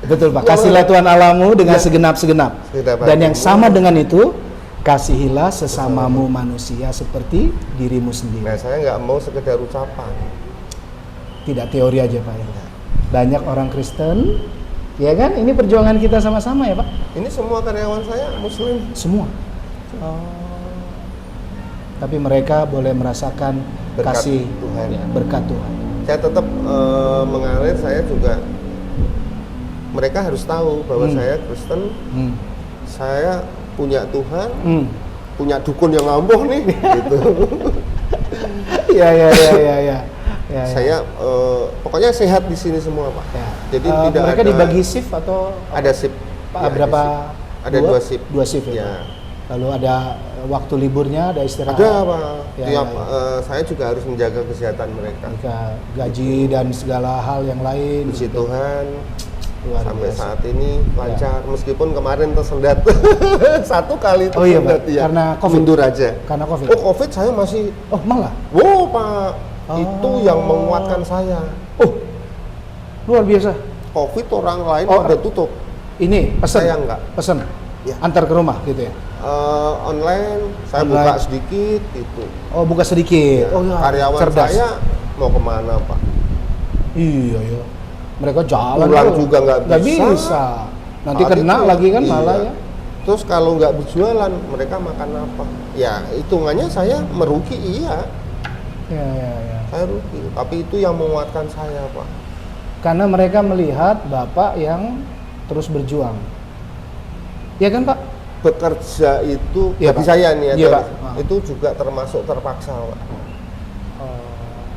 Betul Pak, kasihlah Tuhan Allahmu dengan segenap-segenap. Segenap Dan yang hatimu. sama dengan itu, kasihilah sesamamu manusia seperti dirimu sendiri. Nah saya nggak mau sekedar ucapan. Tidak teori aja Pak ya. Banyak orang Kristen, ya kan? Ini perjuangan kita sama-sama ya Pak. Ini semua karyawan saya Muslim. Semua. Tapi mereka boleh merasakan Berkat kasih Tuhan. ya, berkat Tuhan. Saya tetap mengalir. Saya juga mereka harus tahu bahwa saya Kristen. Hmm. Saya punya Tuhan, Hmm. punya dukun yang ngampuh nih. Gitu. Ya. Saya pokoknya sehat di sini semua Pak. Ya. Jadi tidak mereka ada dibagi shift atau ada shift. Pak, Ya, berapa? Ada dua shift. Dua shift ya. Ya. Lalu ada waktu liburnya, ada istirahat. Ada Pak. Ya, Tiap ya. saya juga harus menjaga kesehatan mereka. Jika gaji dan segala hal yang lain. Puji Tuhan Luar sampai biasa. saat ini lancar. Meskipun kemarin tersendat satu kali Oh iya, tersendat Pak. ya. Karena COVID? Mundur aja. Karena COVID. Oh COVID saya masih. Oh malah. Wow Pak, Oh. itu yang menguatkan saya. Oh luar biasa. COVID orang lain Oh, pada tutup. Ini pesan. Saya enggak. Pesan. Ya. Antar ke rumah gitu ya. Online, saya Online. buka sedikit gitu. Oh, buka sedikit. Ya, Oh ya, karyawan cerdas. saya mau kemana Pak? Iya ya. Mereka jalan Pulang tuh. juga nggak bisa. Nanti Saat kena itu, lagi kan iya. malah ya. Terus kalau nggak berjualan, mereka makan apa? Ya hitungannya saya merugi, iya. Ya. Saya rugi. Tapi itu yang menguatkan saya Pak. Karena mereka melihat Bapak yang terus berjuang. Ya kan Pak? Bekerja itu Iya, bagi Pak. saya nih ya, Iya, Pak. itu juga termasuk terpaksa Pak.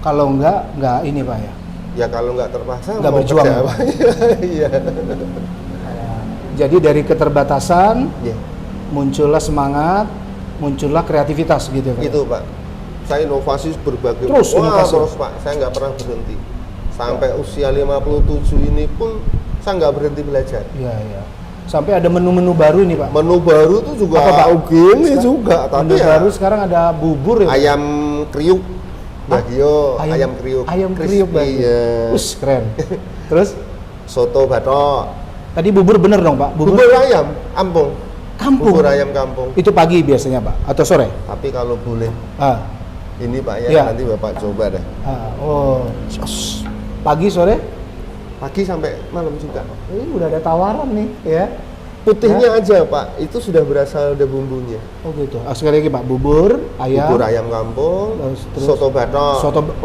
Kalau enggak ini Pak ya. Ya kalau nggak terpaksa Nggak mau berjuang, kerja Pak. apa? Iya. Jadi dari keterbatasan Iya. muncullah semangat, muncullah kreativitas gitu Pak. Itu Pak. Saya inovasi berbagai Terus inovasi. terus Pak. Saya nggak pernah berhenti. Sampai usia 57 ini pun saya nggak berhenti belajar. Iya. Sampai ada menu-menu baru nih Pak. Menu baru tuh juga Apa, Pak? gini juga, tapi Menu ya baru sekarang ada bubur ya. Pak? ayam kriuk, bagio, ayam kriuk, Ayam crispy, kriuk Pak. ya. Us, keren. Terus Soto batok, tadi bubur bener dong Pak? bubur ayam kampung, kampung. bubur ayam kampung. Itu pagi biasanya Pak atau sore? Tapi kalau boleh, Ah. ini Pak ya, Iya. nanti Bapak coba deh. Oh. Pagi sore? Pagi sampai malam juga. Ini udah ada tawaran nih ya. Putihnya aja Pak, itu sudah berasal dari bumbunya. Oh gitu. Sekali lagi Pak, bubur ayam. Bubur ayam kampung, Terus soto batok.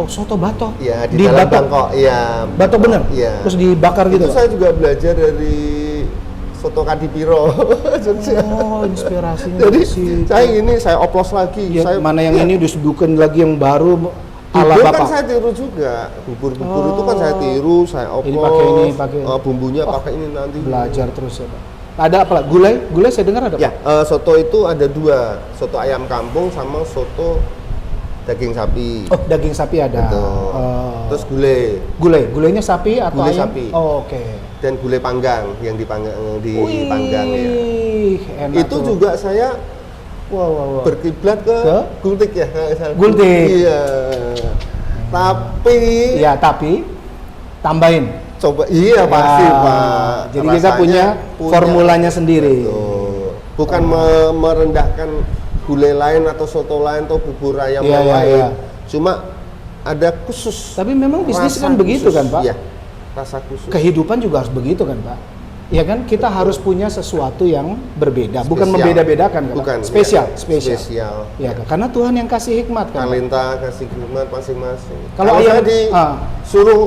Soto batok. Iya, di dalam Bangkok. Iya. Batok bener? Iya. Terus dibakar gitu Itu Pak? saya juga belajar dari soto Kadipiro. Oh, inspirasinya Jadi dari situ. saya oplos lagi. Ya, Saya mana yang ini disebutkan lagi yang baru ala bubur kan Bapak. saya tiru juga. Bubur-bubur itu kan Oh. saya tiru, saya oplos. Ini pakai ini, pakai. bumbunya pakai ini nanti. Belajar terus ya Pak. Ada apa? Gulai? Gulai saya dengar ada Pak? Ya, soto itu ada dua, soto ayam kampung sama soto daging sapi. Oh, daging sapi ada. Betul. Oh. Terus gulai Gulainya sapi atau Gulai ayam? sapi. Oh, oke. dan gulai panggang yang dipanggang ya. Wih, enak Itu tuh. juga saya Wow. berkiblat ke gultik ya. Gultik. Iya. Tapi Ya, tapi tambahin. coba iya pasti Ya, Pak. jadi kita Rasanya punya formulanya sendiri. Betul. Bukan merendahkan gulai lain atau soto lain atau bubur ayam Iya, yang iya, lain. iya. Cuma ada khusus. Tapi memang bisnis rasa kan begitu khusus. kan Pak? Iya. Rasa khusus. Kehidupan juga harus begitu kan Pak? Ya kan kita harus punya sesuatu yang berbeda, bukan Spesial. membeda-bedakan kan Pak? Bukan. Spesial, Iya. spesial. Spesial. Ya kan? Karena Tuhan yang kasih hikmat kan. Pak? Talenta kasih hikmat masing-masing. Kalau Kalau ayam- saya disuruh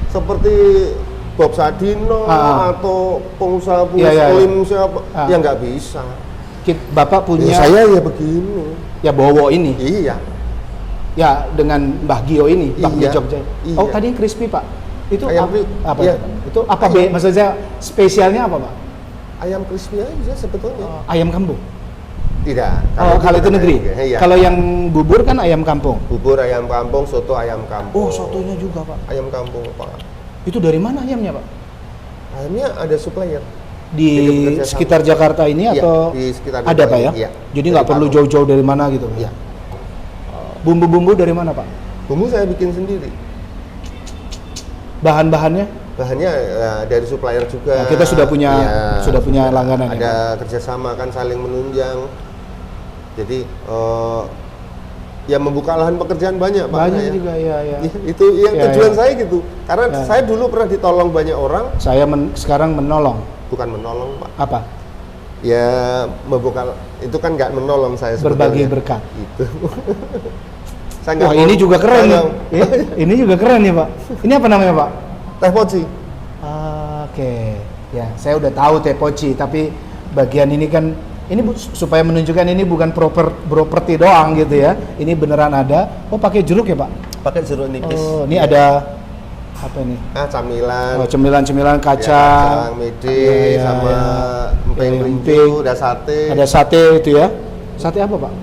seperti Bob Sadino atau pengusaha Iya, iya, muslim siapa, Ah. ya nggak bisa. Bapak punya Ya, saya ya begini. ya Bowo ini, Iya. ya dengan Mbah Gio ini, Mbah Gio Iya, Jogja. iya. Oh tadi yang crispy Pak, itu Ayam apa? kriuk, Apa iya. itu, Pak? Itu apa? Maksudnya spesialnya apa Pak? Ayam crispy aja sebetulnya. Ayam kampung. Tidak. Oh kalau itu bukan negeri. ayam, iya. Kalau yang bubur kan ayam kampung. Bubur ayam kampung, soto ayam kampung. Oh sotonya juga Pak. Ayam kampung Pak. Itu dari mana ayamnya Pak? Ayamnya ada supplier. Di Jadi bekerja sama. sekitar Jakarta ini Iya, atau di sekitar ada Jakarta Pak ya? ini, iya. Jadi Dari nggak perlu Palu. jauh-jauh dari mana gitu. Iya. Bumbu-bumbu dari mana Pak? Bumbu saya bikin sendiri. Bahan-bahannya? Bahannya dari supplier juga. Nah, kita sudah punya langganan ya, ada kerjasama kan saling menunjang. Jadi ya membuka lahan pekerjaan banyak Pak. Banyak saya. juga ya. Itu yang Ya, tujuan ya. saya gitu. Karena Ya. saya dulu pernah ditolong banyak orang, Saya sekarang menolong. bukan menolong Pak. Apa? Ya membuka itu kan nggak menolong saya Berbagi sebetulnya. berkat. Itu. Saya nggak Wah mau- ini juga keren saya nih. nggak- Ini juga keren nih Pak. Ini apa namanya Pak? Teh poci. Oke. Ya saya udah tahu teh poci. Tapi bagian ini kan ini supaya menunjukkan ini bukan properti doang gitu ya. Ini beneran ada. Oh pakai jeruk ya Pak? Pakai jeruk nipis. Oh ini ada apa ini? Camilan. Oh, cemilan-cemilan Ya, kacang. kacang, mede, Iya, iya, sama iya. emping Iya, rinju, ada sate. Ada sate itu ya. Sate apa Pak?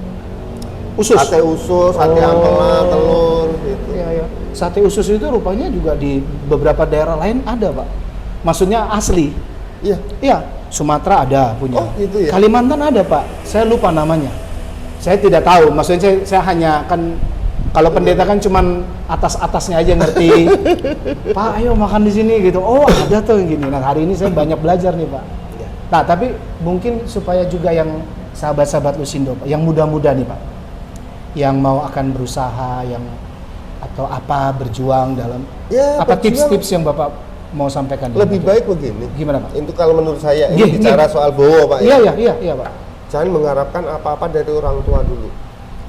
Usus. Sate usus, sate ampela, telur gitu. Iya, iya. Sate usus itu rupanya juga di beberapa daerah lain ada Pak. Maksudnya asli. Iya. Iya, Sumatera ada punya. Oh, gitu ya? Kalimantan ada Pak. Saya lupa namanya. Saya tidak tahu. Maksudnya saya hanya kan kalau pendeta kan cuman atas-atasnya aja ngerti. Pak, ayo makan di sini gitu. Oh, ada tuh yang gini. Nah, hari ini saya banyak belajar nih, Pak. Iya. Nah, tapi mungkin supaya juga yang sahabat-sahabat Lusindo, Pak, yang muda-muda nih Pak, yang mau akan berusaha, yang atau apa berjuang dalam Ya, apa berjuang. tips-tips yang Bapak mau sampaikan? Lebih baik begini. Gimana Pak? Itu kalau menurut saya Iya, ini bicara soal Bowo Pak Iya ya. iya Pak. Jangan mengharapkan apa-apa dari orang tua dulu.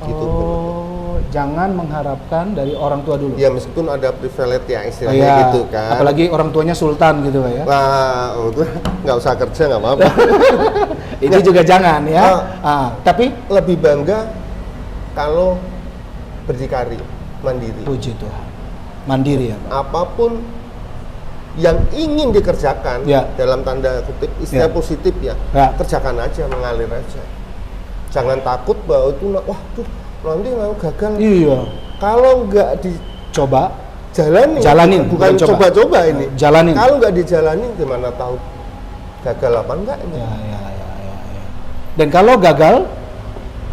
Gitu. Oh, jangan mengharapkan dari orang tua dulu. Ya meskipun ada privilege ya istilahnya Iya, gitu kan. apalagi orang tuanya sultan gitu Pak ya. Wah, itu nggak usah kerja nggak apa-apa. Itu juga jangan ya. Tapi Lebih bangga kalau berdikari, mandiri. puji Tuhan, mandiri ya Pak. Apapun yang ingin dikerjakan Ya. dalam tanda kutip istilah Ya. positif ya, Ya. kerjakan aja, mengalir aja. Jangan takut bahwa itu wah tuh nanti mau gagal. Iya. Kalau nggak Coba jalanin, bukan bukan coba. coba-coba ini. Jalanin. Kalau nggak dijalanin gimana tahu gagal apa enggak ini? Ya. Dan kalau gagal,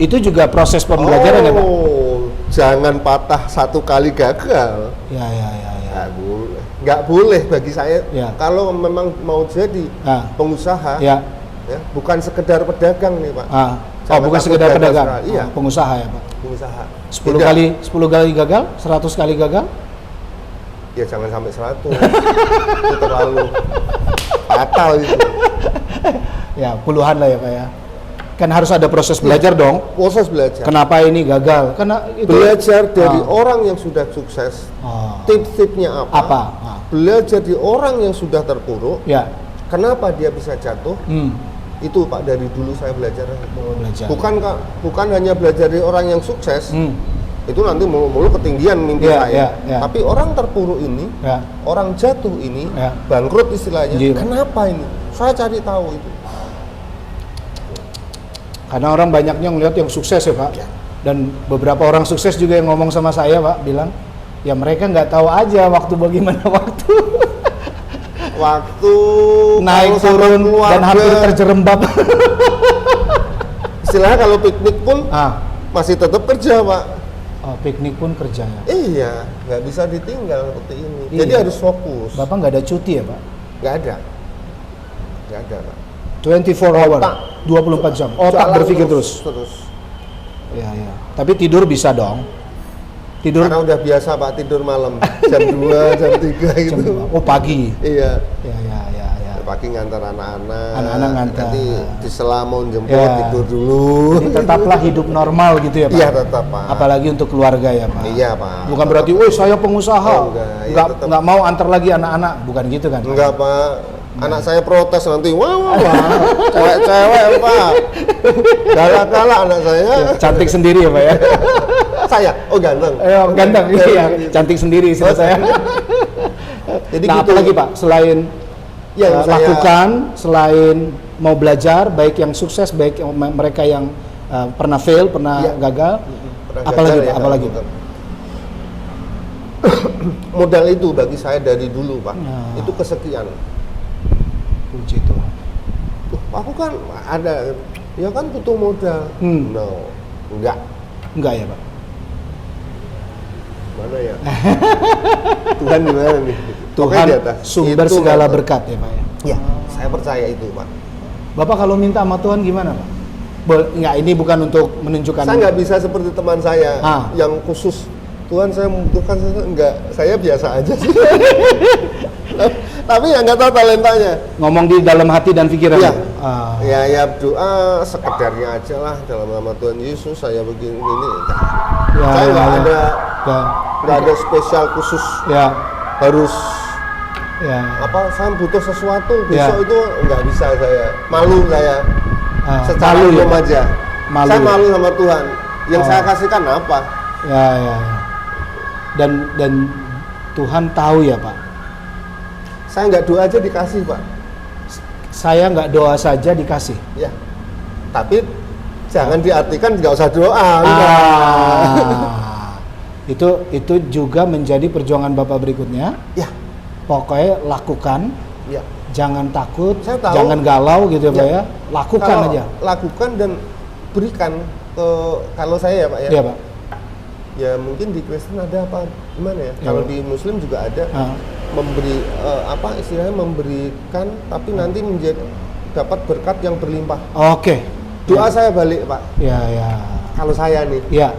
itu juga proses pembelajaran ya Pak. Jangan patah satu kali gagal. Ya. Nggak boleh bagi saya. Ya. Kalau memang mau jadi pengusaha, Ya. ya, bukan sekedar pedagang nih Pak. Oh, bukan sekedar gagal pedagang. sekali. Iya. Pengusaha ya Pak. Pengusaha. 10 Tidak. kali gagal, 100 kali gagal. Ya jangan sampai 100. Itu terlalu fatal itu. Ya, puluhan lah ya Pak ya. Kan harus ada proses belajar dong. Proses belajar. Kenapa ini gagal? Karena itu Belajar dari orang yang sudah sukses. Tips-tipsnya apa? Apa? Belajar dari orang yang sudah terpuruk. Ya. Kenapa dia bisa jatuh? Itu Pak, dari dulu saya belajar. Bukan hanya belajar dari orang yang sukses. Itu nanti mulu-mulu ketinggian mimpi saya. Tapi orang terpuruk ini, orang jatuh ini, bangkrut istilahnya. Gila. Kenapa ini? Saya cari tahu itu. Karena orang banyaknya ngelihat yang sukses ya Pak. Dan beberapa orang sukses juga yang ngomong sama saya Pak, bilang ya mereka nggak tahu aja waktu bagaimana waktu. Waktu Naik turun dan hampir terjerembab. Istilahnya kalau piknik pun masih tetap kerja Pak. Oh, piknik pun kerja ya. Iya, nggak bisa ditinggal seperti ini. Iya. Jadi harus fokus. Bapak nggak ada cuti ya Pak? Nggak ada Pak. 24 hour, 24 jam. Otak Jalan berpikir terus. Ya. Tapi tidur bisa dong. Tidur. Karena udah biasa Pak tidur malam jam 2, jam 3 gitu. Oh, pagi. Iya. Ya. Pagi ngantar anak-anak. Anak-anak ngantar. Nanti di Selamon jemput Ya. tidur dulu. Jadi tetaplah hidup normal gitu ya Pak. Iya tetap Pak. Apalagi untuk keluarga ya Pak. Iya Pak. Bukan berarti, woi saya pengusaha, Oh, nggak mau antar lagi anak-anak, bukan gitu kan? Pak? Enggak Pak. Anak saya protes nanti, wah, cewek-cewek Pak. Galak-galak anak saya. Cantik sendiri ya Pak ya? Saya, ganteng. Ganteng, iya. Cantik sendiri istilah saya. Jadi Nah, gitu. apalagi Pak, selain Yang saya lakukan, selain mau belajar, baik yang sukses, baik yang mereka yang pernah fail, pernah gagal, apalagi Pak, apalagi Pak? Modal itu bagi saya dari dulu Pak, itu kesekian. Puji Tuhan. Aku kan ada, ya kan butuh modal. No, enggak ya Pak? Mana ya? Tuhan di mana nih? Tuhan Di atas. sumber Itu segala ngatur. berkat ya Pak ya? Ya, saya percaya itu Pak. Bapak kalau minta sama Tuhan gimana Pak? Enggak, ini bukan untuk menunjukkan. Saya nggak bisa seperti teman saya yang khusus. Tuhan saya membutuhkan, enggak. Saya biasa aja sih. Tapi ya nggak tahu talentanya. Ngomong di dalam hati dan pikiran. Iya. Ya doa sekedarnya aja lah dalam nama Tuhan Yesus saya begini. Saya nggak ada spesial khusus. Ya. Harus. Ya. Apa? Saya butuh sesuatu besok itu nggak bisa saya. Malu saya. Secara malu umum ya? aja. Malu. Saya malu sama Tuhan. Yang saya kasihkan apa? Ya. Dan Tuhan tahu ya Pak. Saya nggak doa aja dikasih Pak. Saya nggak doa saja dikasih. Ya. Tapi jangan diartikan nggak usah doa. Itu juga menjadi perjuangan Bapak berikutnya. Ya. Pokoknya lakukan. Ya. Jangan takut, Saya tahu. jangan galau gitu ya Pak ya. Lakukan Kalau aja. Lakukan dan berikan ke kalau saya ya Pak ya. Iya Pak. Ya mungkin di Kristen ada apa gimana ya? Kalau di Muslim juga ada memberi apa istilahnya memberikan tapi nanti menjadi dapat berkat yang berlimpah. Oke. Doa saya balik, Pak. Ya, ya. Kalau saya nih Ya,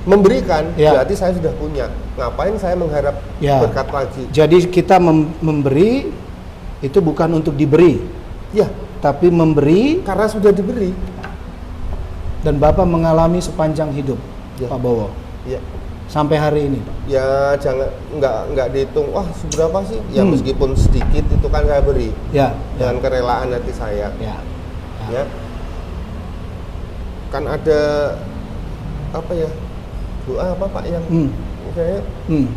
memberikan, Ya. berarti saya sudah punya. Ngapain saya mengharap Ya. berkat lagi? Jadi kita memberi itu bukan untuk diberi, Ya, tapi memberi, karena sudah diberi. dan Bapak mengalami sepanjang hidup, Ya. Pak Bowo, Ya, sampai hari ini, Pak. ya jangan nggak dihitung. Wah, seberapa sih? Ya Hmm. meskipun sedikit itu kan saya beri Ya, dengan kerelaan hati saya. ya, Ya, kan ada apa ya? Doa apa, Pak, yang saya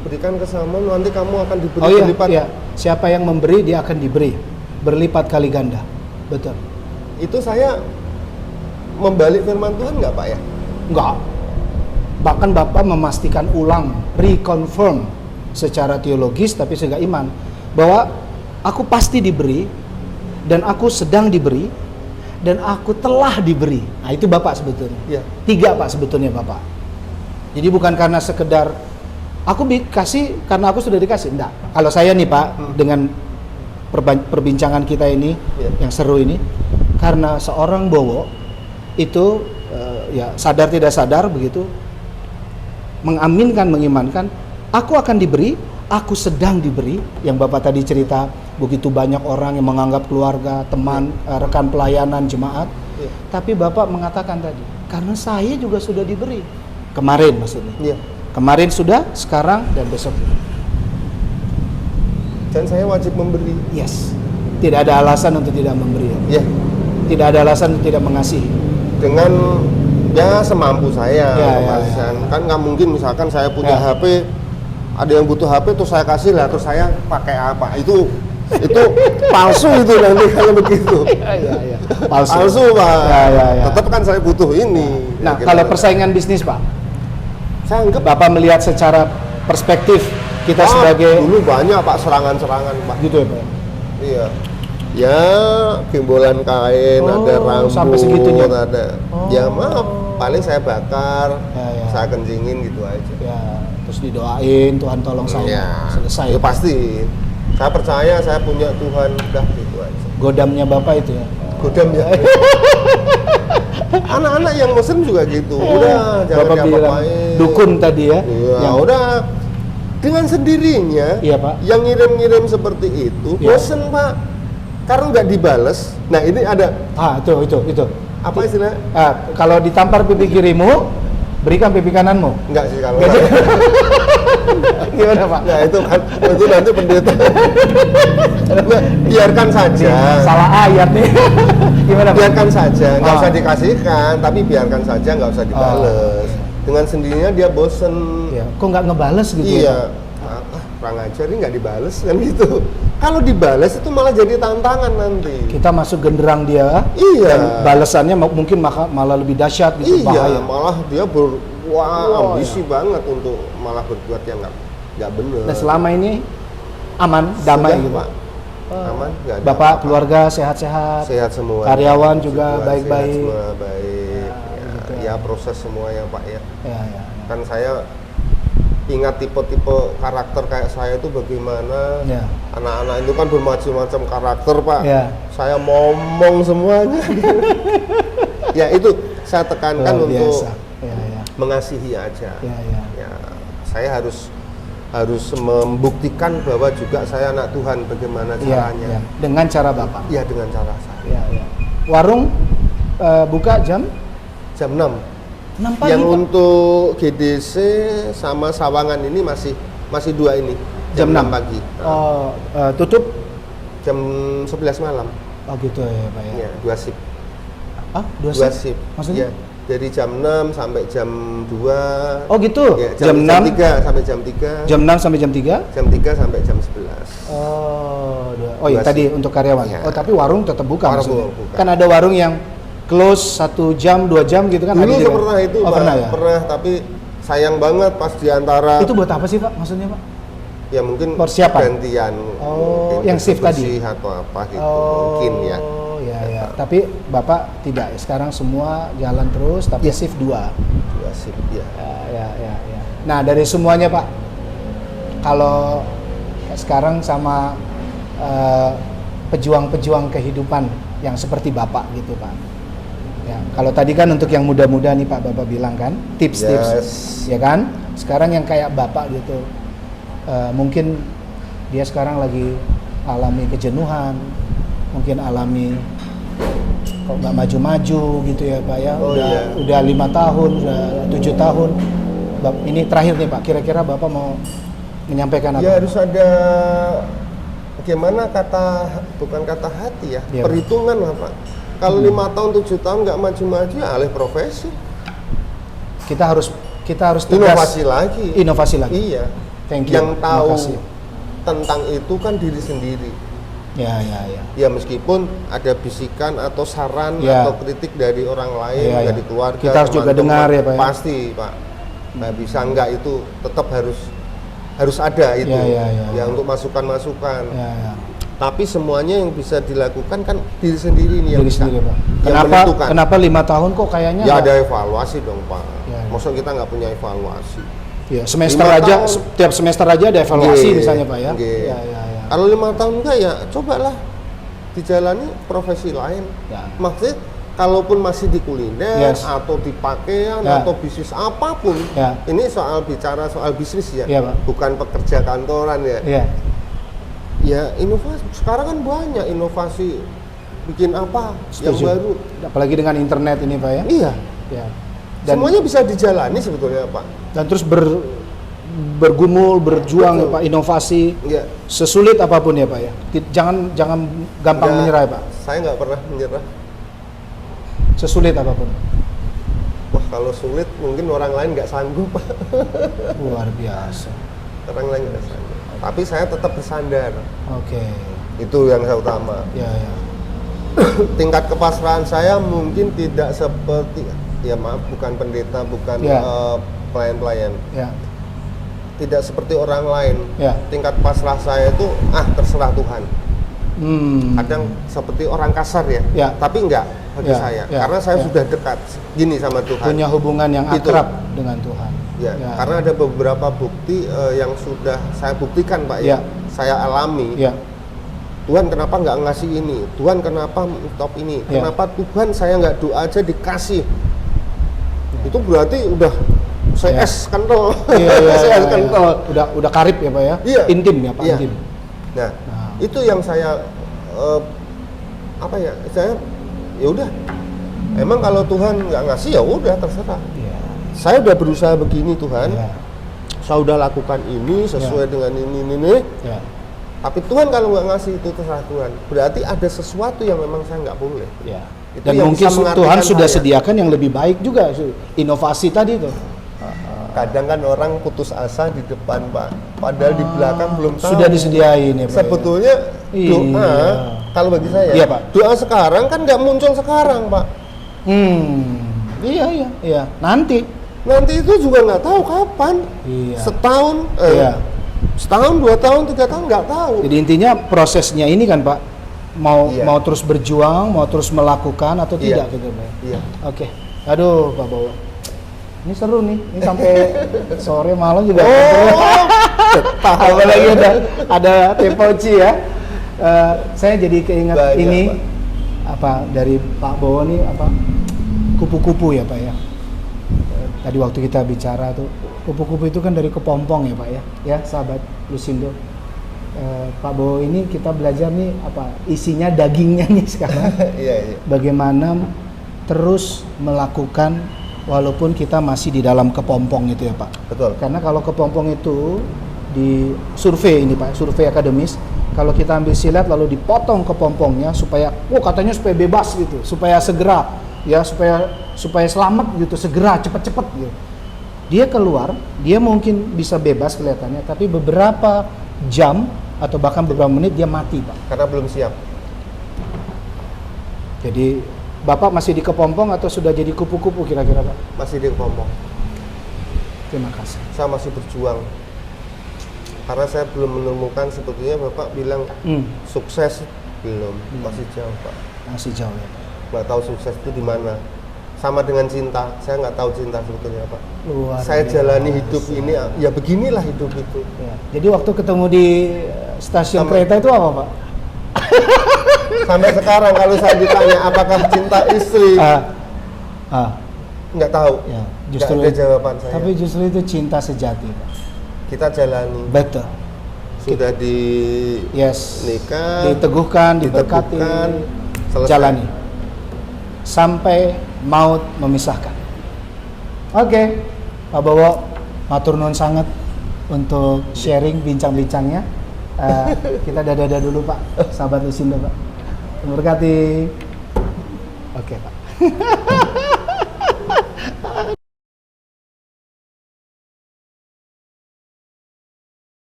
berikan ke sama, nanti kamu akan diberi Oh iya, berlipat. iya. Siapa yang memberi dia akan diberi berlipat kali ganda. Betul. Itu saya membalik firman Tuhan nggak, Pak, ya? Enggak. Bahkan Bapak memastikan ulang, reconfirm secara teologis tapi juga iman bahwa aku pasti diberi dan aku sedang diberi dan aku telah diberi. Nah, itu Bapak sebetulnya. Iya. 3 Pak sebetulnya Bapak. Jadi bukan karena sekedar aku dikasih karena aku sudah dikasih. Enggak. Kalau saya nih Pak dengan perbincangan kita ini yang seru ini, karena seorang Bowo itu ya sadar tidak sadar begitu mengaminkan, mengimankan, aku akan diberi, aku sedang diberi. Yang Bapak tadi cerita, begitu banyak orang yang menganggap keluarga, teman, rekan pelayanan, jemaat. Tapi Bapak mengatakan tadi, karena saya juga sudah diberi. Kemarin maksudnya. Iya. Kemarin sudah, sekarang, dan besok. Dan saya wajib memberi. Yes. Tidak ada alasan untuk tidak memberi. Ya, Tidak ada alasan untuk tidak mengasihi. dengan ya semampu saya. Ya, kemasihan. Kan nggak mungkin misalkan saya punya Ya. HP, ada yang butuh HP terus saya kasih lah, terus saya pakai apa? Itu palsu itu nanti kalau begitu. Iya. Palsu, Pak. Ya. Tetap kan saya butuh ini. Nah, Ya, kalau gimana? persaingan bisnis, Pak, saya anggap Bapak melihat secara perspektif kita sebagai dulu banyak, Pak, serangan-serangan, Pak. gitu ya, Pak. Iya. Ya, gembolan kain, Oh, ada rambut, sampai segitunya. ada. Oh. Ya maaf, paling saya bakar, Ya. saya kencingin gitu aja. Ya, terus didoain Tuhan tolong saya. Ya, Selesai. ya pasti. Saya percaya saya punya Tuhan, udah gitu aja. Godamnya Bapak itu ya. Godam ya. Anak-anak yang Muslim juga gitu. Udah, jangan Bapak bilang diapa-apain. dukun tadi ya. Iya, Yang- udah. Dengan sendirinya, Iya, Pak. yang ngirim-ngirim seperti itu, Iya. bosen, Pak. Karena nggak dibales. Nah, ini ada itu. apa istilahnya? Kalau ditampar pipi kirimu, berikan pipi kananmu. Enggak sih kalau Nggak saya. Gimana, Pak? Nah, itu nanti pendeta. Nah, biarkan saja. Salah ayat nih. Gimana, Pak? Biarkan saja, nggak Ah. usah dikasihkan, tapi biarkan saja, nggak usah dibales. Dengan sendirinya dia bosen. Ya, kok nggak ngebales gitu ya? Iya. Kurang ajar ini nggak dibales kan gitu. Kalau dibales itu malah jadi tantangan nanti. Kita masuk genderang dia. Iya. Dan balasannya mungkin malah lebih dahsyat gitu, bahaya. Iya, malah dia ambisi banget untuk malah berbuat yang nggak benar. Dan selama ini aman, damai Sudah, gitu. Pak. Aman, nggak ada Bapak, apa-apa. keluarga sehat-sehat. Sehat semua. Karyawan juga Sehat baik-baik. semua baik. gitu Ya, proses semuanya, Pak, ya. Ya. Kan saya ingat tipe-tipe karakter kayak saya itu bagaimana. Ya. Anak-anak itu kan bermacam-macam karakter, Pak. Ya. Saya ngomong semuanya. Ya, itu saya tekankan Luar untuk biasa. Ya. mengasihi aja. Ya. Ya, saya harus membuktikan bahwa juga saya anak Tuhan, bagaimana Ya. caranya. Dengan cara Bapak. Ya, dengan cara saya. Ya. Warung buka jam Jam 6. 6 pagi, Yang Pak. untuk GDC sama Sawangan ini masih 2 ini. Jam 6 pagi. Oh, tutup? Jam 11 malam. Oh gitu ya, Pak ya. Ya, 2 shift. Ah, 2 2 shift? shift. Maksudnya? Ya, dari jam 6 sampai jam 2. Oh gitu. Ya, jam 6 3 sampai jam 3. Jam 6 sampai jam 3? Jam 3 sampai jam 11. Oh iya, Dua tadi shift. untuk karyawan. Ya. Oh, tapi warung tetap buka Warung maksudnya. buka. Kan ada warung yang close 1 jam, 2 jam gitu kan. Dulu ada saya juga? pernah itu, Oh, Pak. pernah ya? Pernah, tapi sayang banget pas diantara Itu buat apa sih, Pak? Maksudnya, Pak? ya mungkin Persiapan? gantian. Oh, mungkin yang shift tadi? bersih atau apa gitu. Mungkin ya. Oh, ya. Tapi Bapak tidak. Sekarang semua jalan terus tapi Ya. shift 2. 2 shift, ya. Ya. Nah, dari semuanya, Pak. Kalau sekarang sama pejuang-pejuang kehidupan yang seperti Bapak gitu, Pak. Ya, kalau tadi kan untuk yang muda-muda nih Pak Bapak bilang kan, tips-tips, Yes. ya kan? Sekarang yang kayak Bapak gitu, mungkin dia sekarang lagi alami kejenuhan, mungkin alami kok nggak maju-maju gitu ya Pak ya, Oh, udah 5 tahun, udah 7 tahun. Ini terakhir nih Pak, kira-kira Bapak mau menyampaikan apa? Ya harus ada bagaimana bukan kata hati ya, Iya, perhitungan lah Pak. Kalau 5 tahun 7 tahun nggak maju-maju ya alih profesi. Kita harus tegas. Inovasi lagi. Iya. Thank you. Yang tahu Makasih. tentang itu kan diri sendiri. Ya. Ya meskipun ada bisikan atau saran Ya. atau kritik dari orang lain, Ya. dari keluarga, Kita harus juga teman-teman, dengar ya, Pak, ya? Pasti Pak. Nggak bisa enggak, itu tetap harus ada itu. Ya. Untuk masukan-masukan. Ya. Tapi semuanya yang bisa dilakukan kan diri sendiri nih yang Diri bisa. sendiri Pak. Yang menentukan. Kenapa 5 tahun kok kayaknya? Ya nggak- ada evaluasi dong Pak. Ya. Masa kita nggak punya evaluasi? Ya, semester 5 aja, tahun. tiap semester aja ada evaluasi Nggih, misalnya Pak ya. nggih. Ya. Kalau 5 tahun enggak ya cobalah dijalani profesi lain. Ya. Maksudnya kalaupun masih di kuliner Yes. atau di pakaian Ya. atau bisnis apapun, Ya. ini bicara soal bisnis ya, Ya, Pak. bukan pekerja kantoran ya. Iya. Ya inovasi sekarang kan banyak inovasi, bikin apa yang Setuju. baru. Apalagi dengan internet ini Pak ya. Iya. Ya. Dan Semuanya bisa dijalani sebetulnya Pak. dan terus bergumul, berjuang ya Betul. Pak, inovasi Ya. sesulit apapun ya Pak ya. Jangan gampang Ya, menyerah ya Pak. Saya nggak pernah menyerah. Sesulit apapun. Wah kalau sulit mungkin orang lain nggak sanggup Pak. Luar biasa. Orang lain nggak sanggup. Tapi saya tetap bersandar. Oke. Itu yang saya utama. Ya. Tingkat kepasrahan saya mungkin tidak seperti, ya maaf, bukan pendeta, bukan Ya. pelayan-pelayan. Ya. Tidak seperti orang lain. Ya. Tingkat pasrah saya itu terserah Tuhan. Kadang seperti orang kasar ya. Ya. Tapi enggak bagi Ya, saya. ya, Karena saya ya. sudah dekat gini sama Tuhan. Punya hubungan yang Itu. akrab dengan Tuhan. Ya, karena ada beberapa bukti yang sudah saya buktikan Pak Ya. Saya alami. Ya. Tuhan kenapa nggak ngasih ini? Tuhan kenapa top ini? Ya. Kenapa Tuhan saya nggak doa aja dikasih? Itu berarti udah saya Ya. es kental. Iya. Saya es kental. Udah karib ya Pak ya. Iya. Intim ya Pak, Iya. intim. Nah, Nah. itu yang saya saya ya udah. Emang kalau Tuhan nggak ngasih ya udah terserah. Iya. Saya udah berusaha begini Tuhan. Iya. Saya udah lakukan ini sesuai dengan ini. Ya. Tapi Tuhan kalau nggak ngasih itu terserah Tuhan. Berarti ada sesuatu yang memang saya nggak boleh. Ya. Itu Dan yang mungkin bisa mengartikan Tuhan sudah saya. sediakan yang lebih baik juga, inovasi tadi tuh. Kadang kan orang putus asa di depan Pak, padahal di belakang belum tahu. Sudah disediain ya Pak. Sebetulnya Iya. doa, kalau bagi saya, Iya, Pak. doa sekarang kan nggak muncul sekarang Pak. Iya. Nanti. Nanti itu juga nggak tahu kapan. Iya. Setahun, Iya. setahun, 2 tahun, 3 tahun nggak tahu. Jadi intinya prosesnya ini kan Pak, mau Iya. mau terus berjuang, mau terus melakukan atau Iya. tidak gitu Pak. Iya. Oke. Aduh Pak Bowo. Ini seru nih. Ini sampai sore malam juga. Apalagi ada Tepoci ya. Saya jadi keinget Banyak, ini Pak. dari Pak Bowo nih kupu-kupu ya Pak ya. Tadi waktu kita bicara tuh kupu-kupu itu kan dari kepompong ya Pak ya. Ya sahabat Lusindo. Pak Bowo ini kita belajar nih isinya dagingnya nih sekarang. Iya. Bagaimana terus melakukan walaupun kita masih di dalam kepompong itu ya Pak. Betul. Karena kalau kepompong itu di survei ini Pak, survei akademis, kalau kita ambil silet lalu dipotong kepompongnya supaya katanya supaya bebas gitu, supaya segera ya supaya selamat gitu, segera cepet-cepet gitu. Dia keluar, dia mungkin bisa bebas kelihatannya, tapi beberapa jam atau bahkan beberapa menit dia mati Pak. Karena belum siap. Jadi Bapak masih di kepompong atau sudah jadi kupu-kupu kira-kira Pak? Masih di kepompong. Terima kasih. Saya masih berjuang. Karena saya belum menemukan, sebetulnya Bapak bilang sukses belum, masih jauh Pak. Masih jauh ya Pak. Nggak tahu sukses itu di mana. Sama dengan cinta, saya nggak tahu cinta sebetulnya Pak. Luar Saya biasa. jalani hidup ini, ya beginilah hidup itu. Ya. Jadi waktu ketemu di stasiun kereta itu apa Pak? Sampai sekarang kalau saya ditanya apakah cinta istri, Nggak tahu. Ya, Nggak ada jawaban saya. Tapi justru itu cinta sejati, Pak. Kita jalani. Betul. Sudah di nikah, diteguhkan, diberkati, selesai. jalani sampai maut memisahkan. Oke, Pak Bowo, matur nuwun sangat untuk sharing bincang-bincangnya. Kita dada dulu, Pak, sahabat Lusindo, Pak. Memberkati. Oke, Pak.